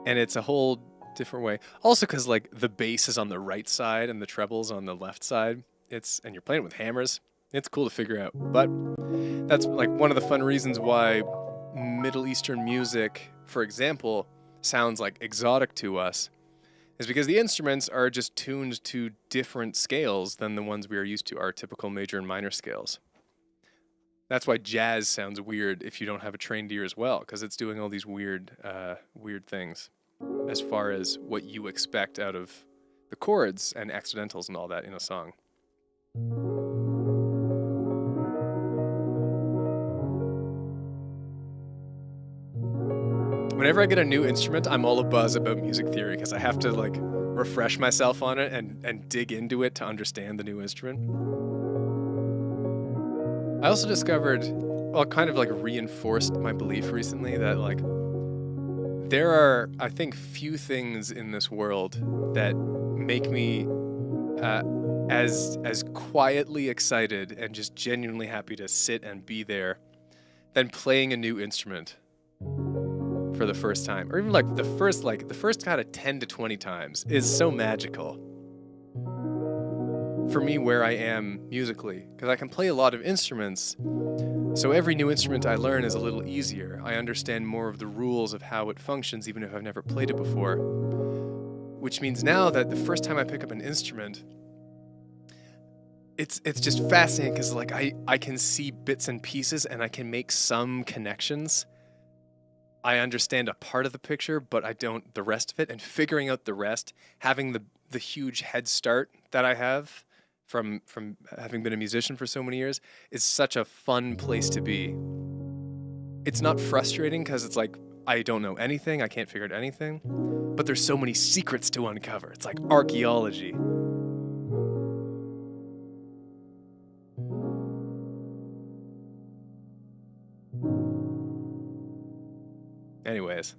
And it's a whole different way. Also because like the bass is on the right side and the treble's on the left side. And you're playing it with hammers. It's cool to figure out. But that's like one of the fun reasons why Middle Eastern music, for example, sounds like exotic to us, is because the instruments are just tuned to different scales than the ones we are used to, our typical major and minor scales. That's why jazz sounds weird if you don't have a trained ear as well, because it's doing all these weird things as far as what you expect out of the chords and accidentals and all that in a song. Whenever I get a new instrument, I'm all abuzz about music theory because I have to like refresh myself on it and dig into it to understand the new instrument. I also discovered, well, kind of like reinforced my belief recently that like there are, I think, few things in this world that make me as quietly excited and just genuinely happy to sit and be there than playing a new instrument for the first time, or even like the first kind of 10 to 20 times is so magical for me where I am musically, because I can play a lot of instruments, so every new instrument I learn is a little easier. I understand more of the rules of how it functions even if I've never played it before, which means now that the first time I pick up an instrument, it's just fascinating because like I can see bits and pieces and I can make some connections. I understand a part of the picture, but I don't the rest of it. And figuring out the rest, having the huge head start that I have from having been a musician for so many years, is such a fun place to be. It's not frustrating because it's like, I don't know anything, I can't figure out anything, but there's so many secrets to uncover. It's like archaeology. Anyways.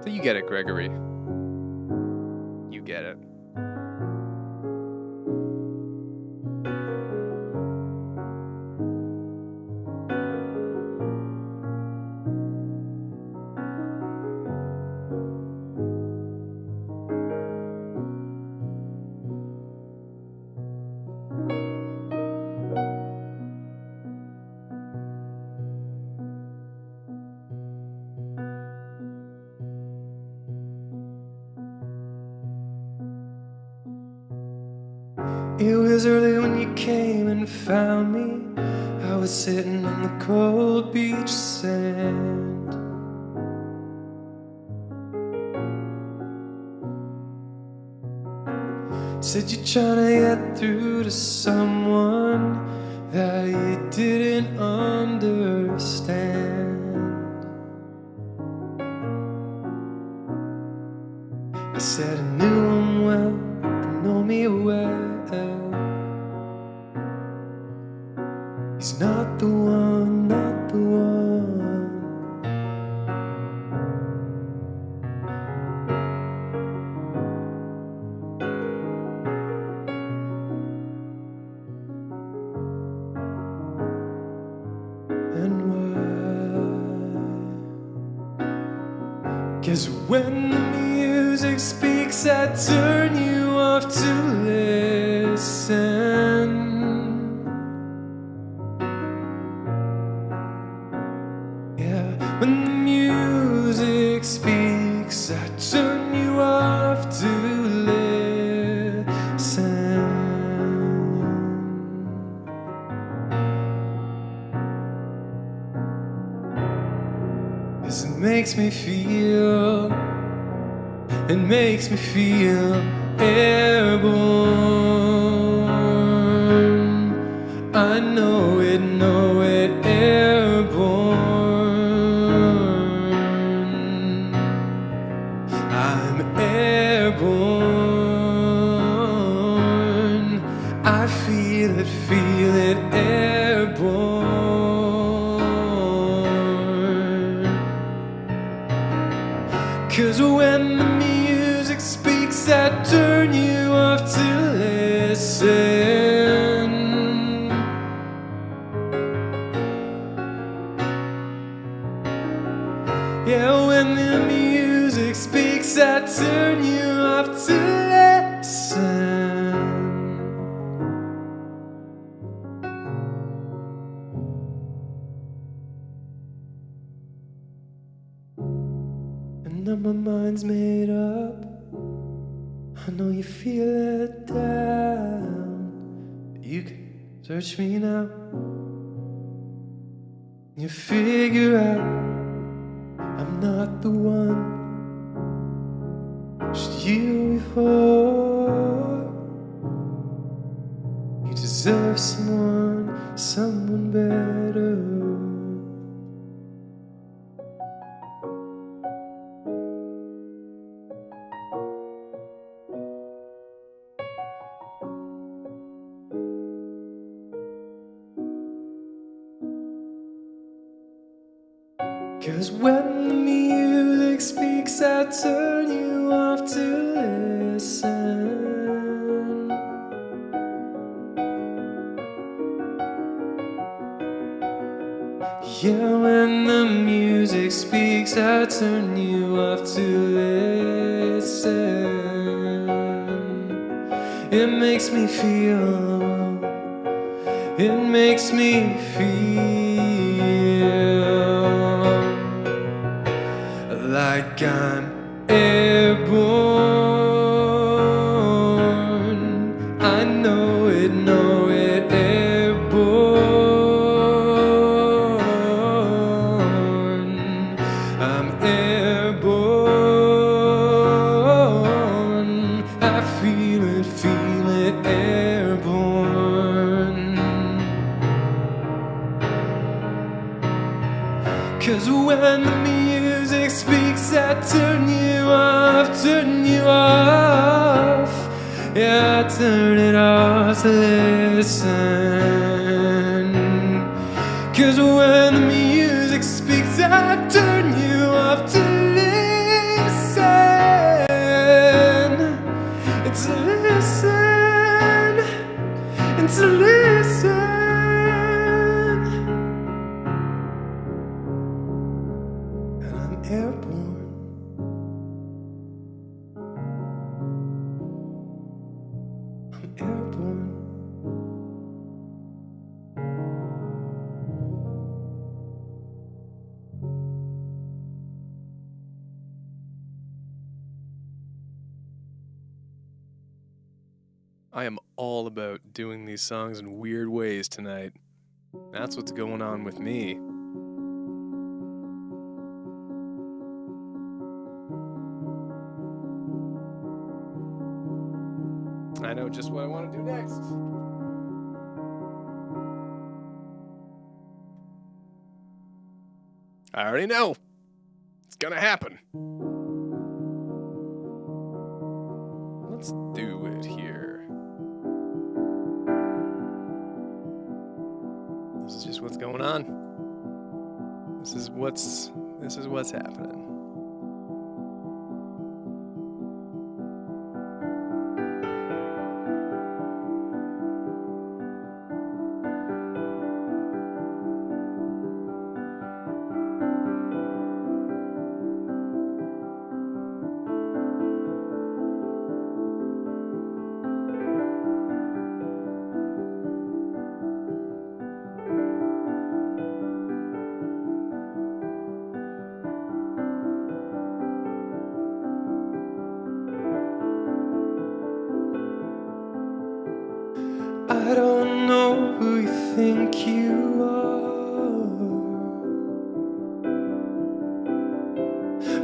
So you get it, Gregory. You get it. It was early when you came and found me. I was sitting on the cold beach sand. Said you're trying to get through to someone that you didn't understand. I said I knew him well, I know me well. He's not the one, not the one. And why? 'Cause when the music speaks, I turn you off too late. makes me feel airborne. I know it, airborne. I'm airborne. I feel it, airborne. 'Cause when the music speaks, I turn you off to listen. Yeah, when the music speaks, I turn you off to listen. And now my mind's made up. I know you feel it down. You can search me now. You figure out I'm not the one. Just you before. You deserve someone better. 'Cause when the music speaks, I turn you off to listen. Yeah, when the music speaks, I turn you off to listen. It makes me feel like I'm airborne. I know it, airborne. I'm airborne. I feel it, airborne. 'Cause when the music speaks, I turn you off. Yeah, I turn it off to listen. 'Cause when the music speaks, I turn you off to listen. It's to listen. It's to listen. And I'm airborne. I'm airborne. I am all about doing these songs in weird ways tonight. That's what's going on with me. I know just what I want to do next. I already know. It's gonna happen. Let's do it here. This is just what's going on. This is what's happening. I don't know who you think you are.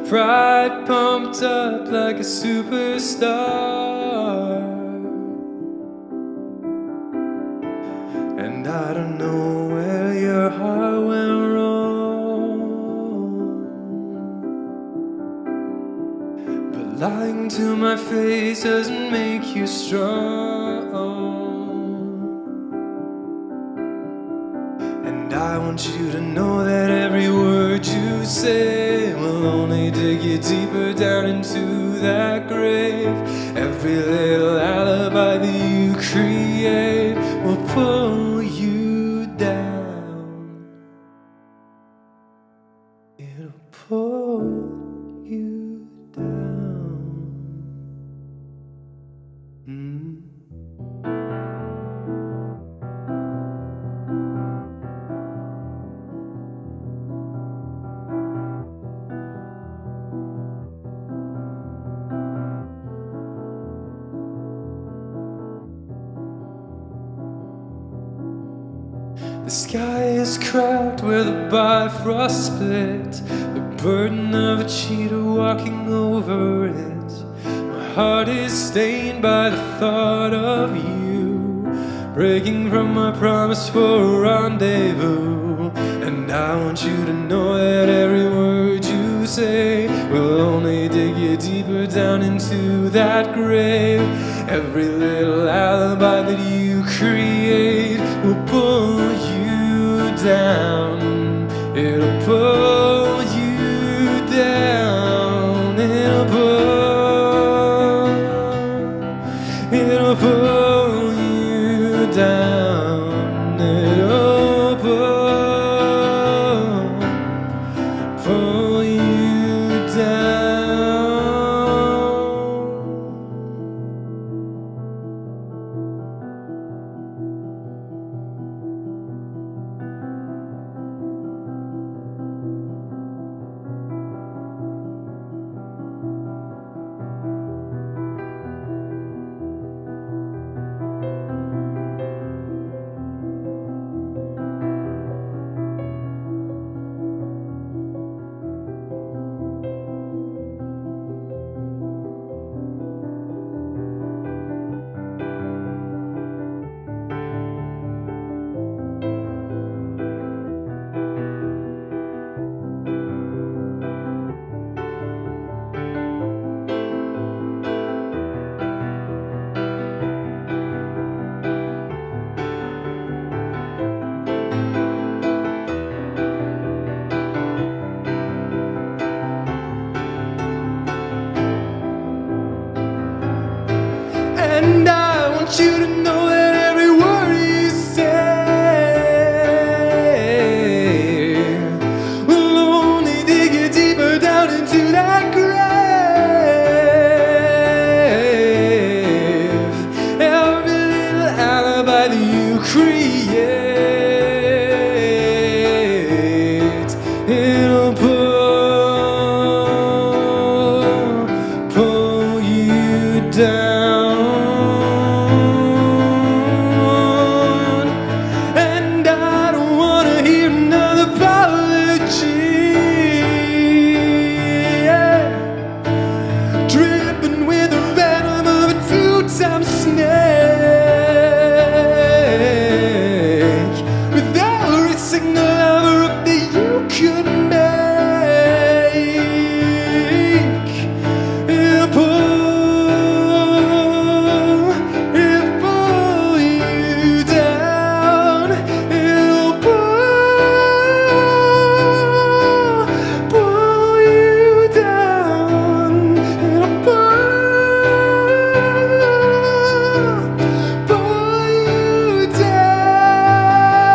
pride pumped up like a superstar. And I don't know where your heart went wrong, but lying to my face doesn't make you strong. And I want you to know that every word you say will only dig you deeper down into that grave. Every little alibi that you create will pull you down. It'll pull you down. The sky is cracked where the bifrost split, the burden of a cheetah walking over it. My heart is stained by the thought of you, breaking from my promise for a rendezvous. And I want you to know that every word you say will only dig you deeper down into that grave. Every little alibi that you create will pull you down. It'll pull you down. It'll pull you down. It'll pull you down. And I want you to know that every word you say will only dig you deeper down into that grave. Every little alibi that you create, it'll pull you down. And I don't wanna hear another apology, yeah. Dripping with the venom of a two-time snake, with every single lover up that you could make. It'll pull you down. It'll pull you down. It'll pull you down.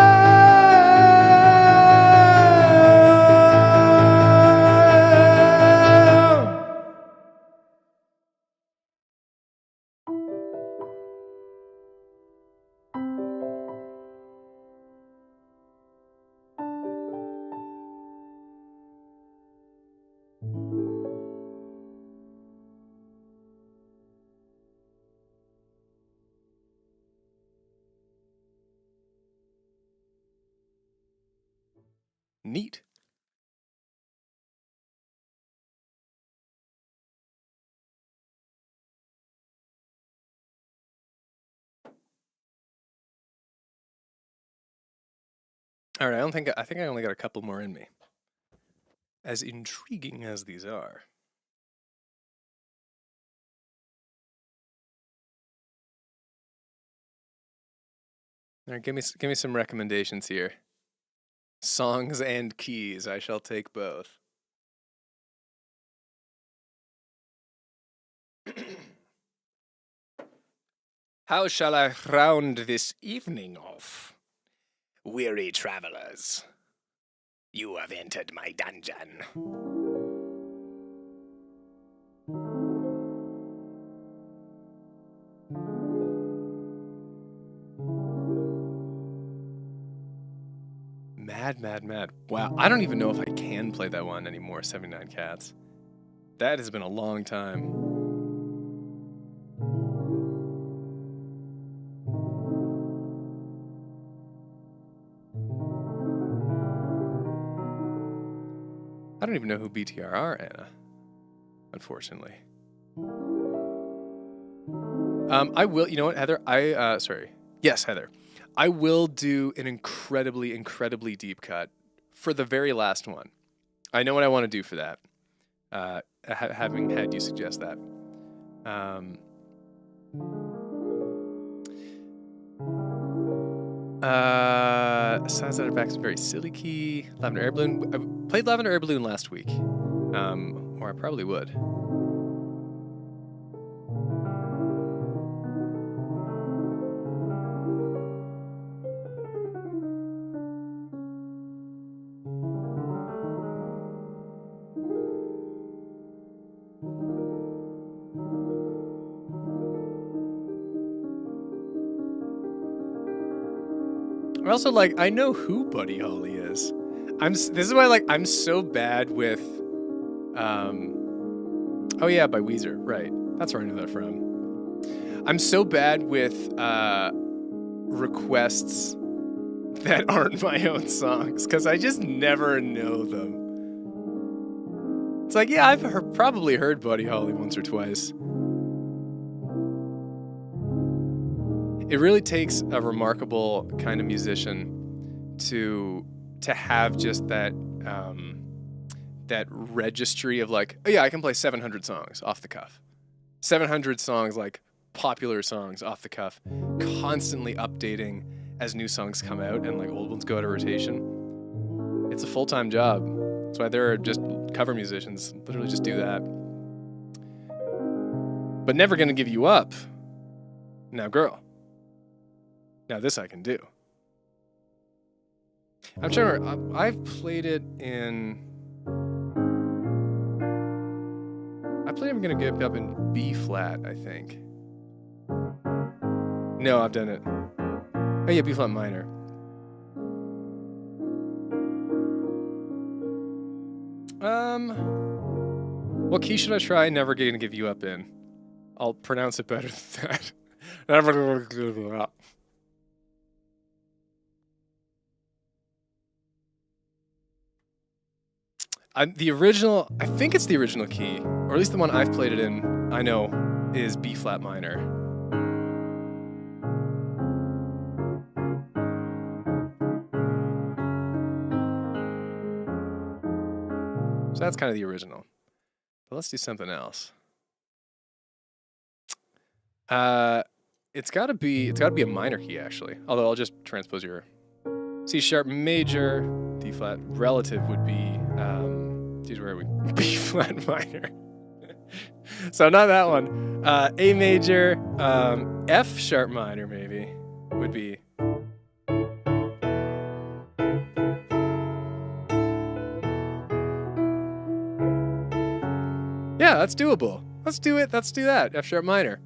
Neat. All right, I think I only got a couple more in me. As intriguing as these are. All right, give me some recommendations here. Songs and keys, I shall take both. How shall I round this evening off? Weary travelers, you have entered my dungeon. Mad. Wow, I don't even know if I can play that one anymore, 79 Cats. That has been a long time. I don't even know who BTR are, Anna. Unfortunately. I will, you know what, Heather? Yes, Heather. I will do an incredibly deep cut for the very last one. I know what I want to do for that. Having had you suggest that. Sounds Out of Back is a very silly key. Lavender Air Balloon. I played Lavender Air Balloon last week. Or I probably would. Also, like, I know who Buddy Holly is. This is why, like, I'm so bad with, oh yeah, by Weezer, right. That's where I know that from. I'm so bad with, requests that aren't my own songs, because I just never know them. It's like, yeah, I've probably heard Buddy Holly once or twice. It really takes a remarkable kind of musician to have just that that registry of like, oh yeah, I can play 700 songs off the cuff. 700 songs, like popular songs off the cuff, constantly updating as new songs come out and like old ones go out of rotation. It's a full-time job. That's why there are just cover musicians literally just do that. But Never Gonna Give You Up. Now, girl. Now this I can do. I'm trying to remember, I've played it in... I played I'm Gonna Give Up in B flat, I think. No, I've done it. Oh yeah, B flat minor. What key should I try Never Gonna Give You Up in? I'll pronounce it better than that. Never Gonna Give You Up. The original, I think it's the original key, or at least the one I've played it in, I know, is B flat minor. So that's kind of the original. But let's do something else. It's gotta be a minor key actually. Although I'll just transpose your C sharp major, D flat relative would be geez, where are we? B flat minor. So not that one. A major, F sharp minor maybe would be. Yeah, that's doable. Let's do it. Let's do that. F sharp minor.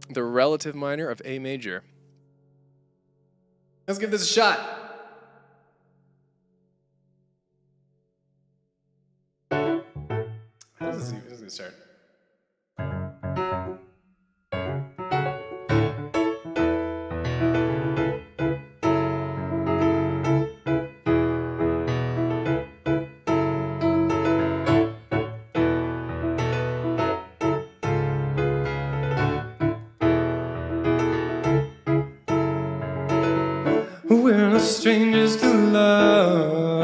The relative minor of A major. Let's give this a shot. How does this even start? we're no strangers to love.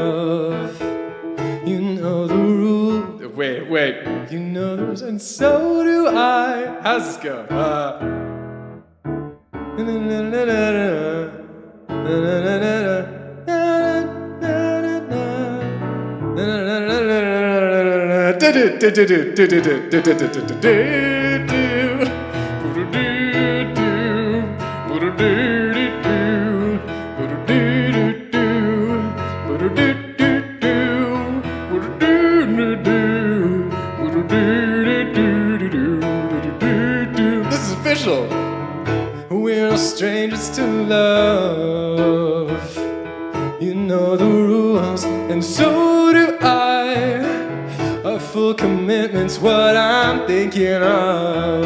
You know the rule. Wait. You know the rules, and so do I. How's this go? This is official. We're no strangers to love. You know the rules, and so do I. A full commitment's what I'm thinking of.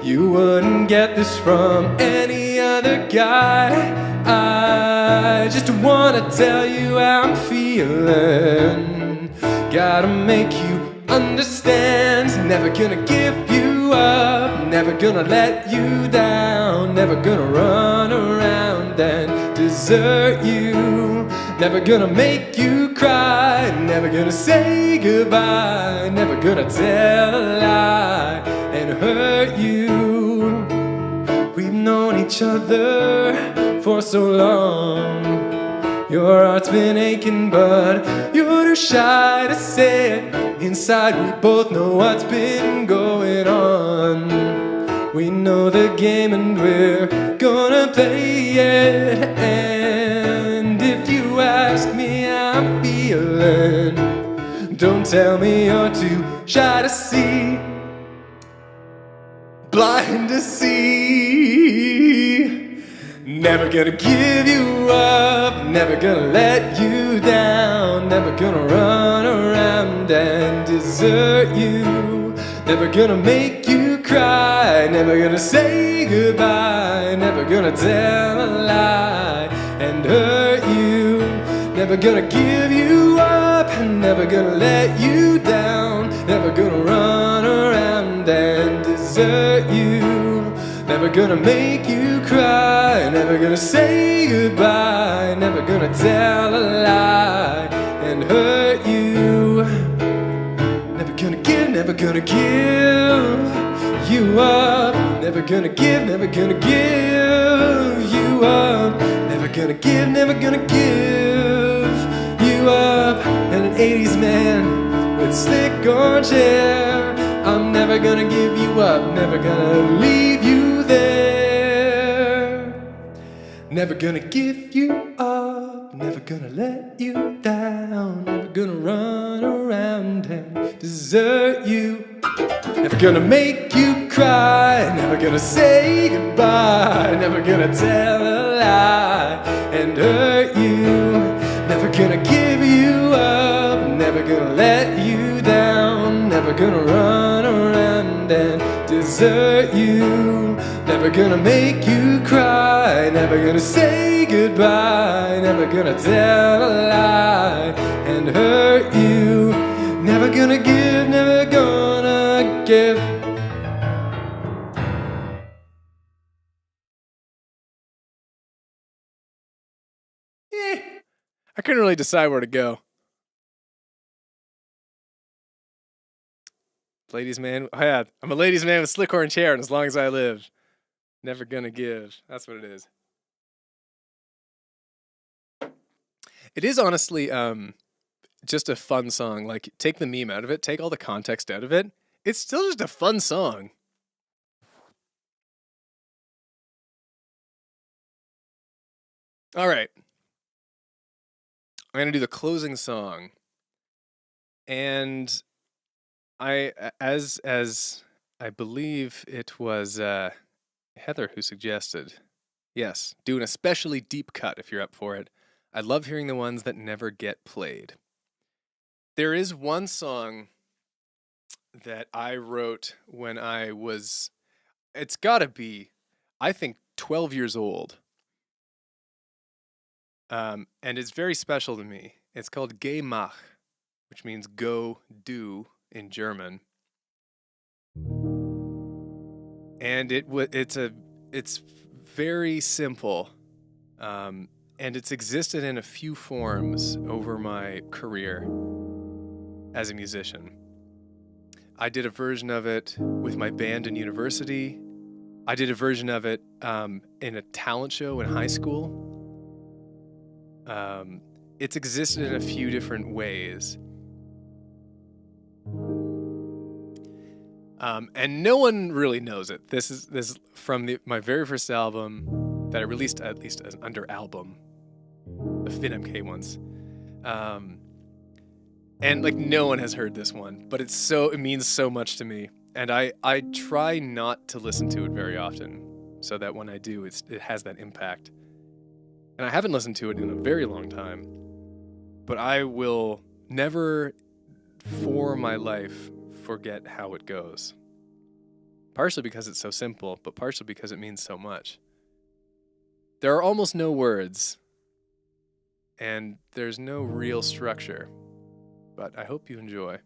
You wouldn't get this from any other guy. I just wanna tell you how I'm feeling. Gotta make you understand. Never gonna give you up, never gonna let you down, never gonna run around and desert you, never gonna make you cry, never gonna say goodbye, never gonna tell a lie and hurt you. We've known each other for so long. Your heart's been aching, but you're too shy to say it. Inside we both know what's been going on. We know the game and we're gonna play it. And if you ask me how I'm feeling, don't tell me you're too shy to see, blind to see. Never gonna give you up, never gonna let you down, never gonna run around and desert you, never gonna make you cry, never gonna say goodbye, never gonna tell a lie and hurt you, never gonna give you up, never gonna let you down, never gonna run around and desert you, never gonna make you cry, never gonna say goodbye, never gonna tell a lie and hurt you. Never gonna give you up, never gonna give you up, never gonna give you up. And an 80s man with slick orange hair, I'm never gonna give you up, never gonna leave you there. Never gonna give you up, never gonna let you down, never gonna run around and desert you, never gonna make you cry, never gonna say goodbye, never gonna tell a lie and hurt you, never gonna give you up, never gonna let you down, never gonna run around and desert you, never gonna make you cry, never gonna say goodbye, never gonna tell a lie and hurt you, never gonna give, never gonna give. I couldn't really decide where to go. Ladies man, yeah, I'm a ladies man with slick orange hair, and as long as I live, never gonna give. That's what it is. It is honestly just a fun song. Like, take the meme out of it, take all the context out of it. It's still just a fun song. All right. I'm going to do the closing song. And as I believe it was Heather who suggested, yes, do an especially deep cut if you're up for it. I love hearing the ones that never get played. There is one song that I wrote when I was, it's gotta be, I think, 12 years old. And it's very special to me. It's called Geh mach, which means go, do in German. And it's very simple. and it's existed in a few forms over my career as a musician. I did a version of it with my band in university. I did a version of it in a talent show in high school. It's existed in a few different ways. And no one really knows it. This is from my very first album that I released, at least as under album, the FinMK ones. And like no one has heard this one, but it means so much to me. And I try not to listen to it very often, so that when I do, it has that impact. And I haven't listened to it in a very long time, but I will never for my life forget how it goes. Partially because it's so simple, but partially because it means so much. There are almost no words, and there's no real structure, but I hope you enjoy.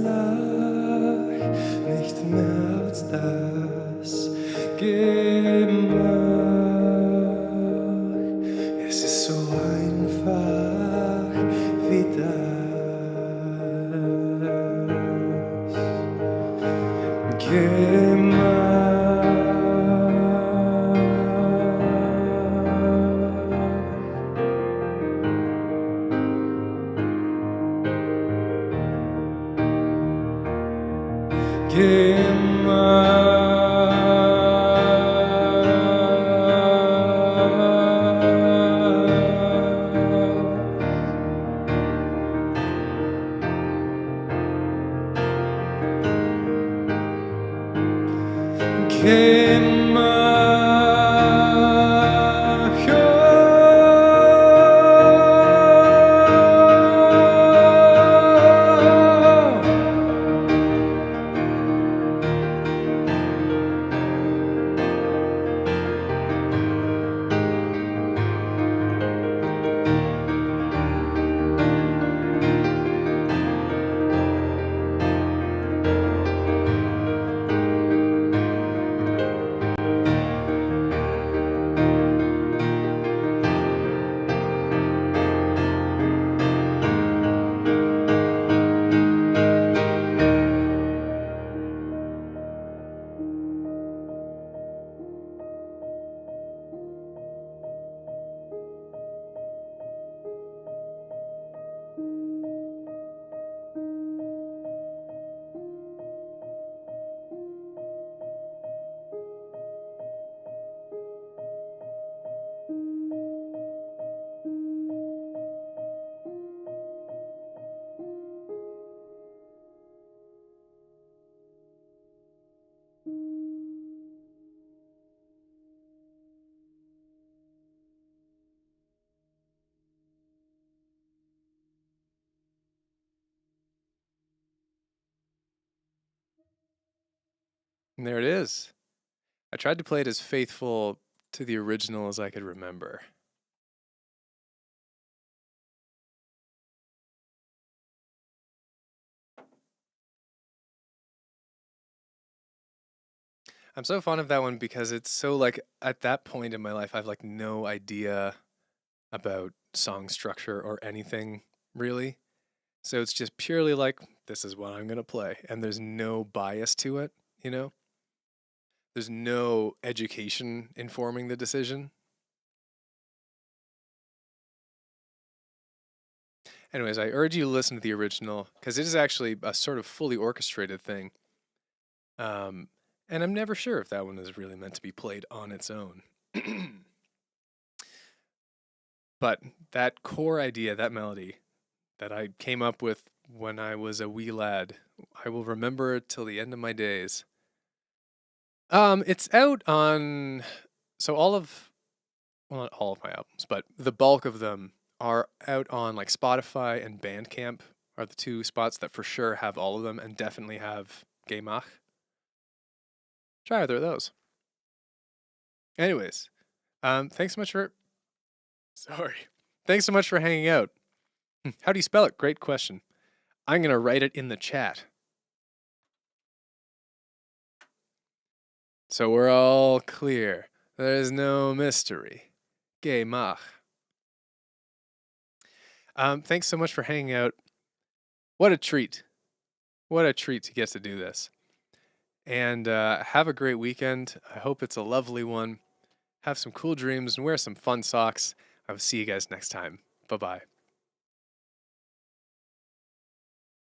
lag, nicht mehr als das Gemach. Es ist so einfach wie das And there it is. I tried to play it as faithful to the original as I could remember. I'm so fond of that one because it's so like at that point in my life, I've like no idea about song structure or anything really. So it's just purely like, this is what I'm going to play. And there's no bias to it, you know? There's no education informing the decision. Anyways, I urge you to listen to the original because it is actually a sort of fully orchestrated thing. And I'm never sure if that one is really meant to be played on its own. But that core idea, that melody that I came up with when I was a wee lad, I will remember it till the end of my days. It's out on, so all of, well, not all of my albums, but the bulk of them are out on like Spotify and Bandcamp are the two spots that for sure have all of them and definitely have Gemach. Try either of those. Anyways, thanks so much for, sorry. Thanks so much for hanging out. How do you spell it? Great question. I'm going to write it in the chat. So we're all clear. There's no mystery. Gemach. Thanks so much for hanging out. What a treat. What a treat to get to do this. And have a great weekend. I hope it's a lovely one. Have some cool dreams and wear some fun socks. I will see you guys next time. Bye-bye.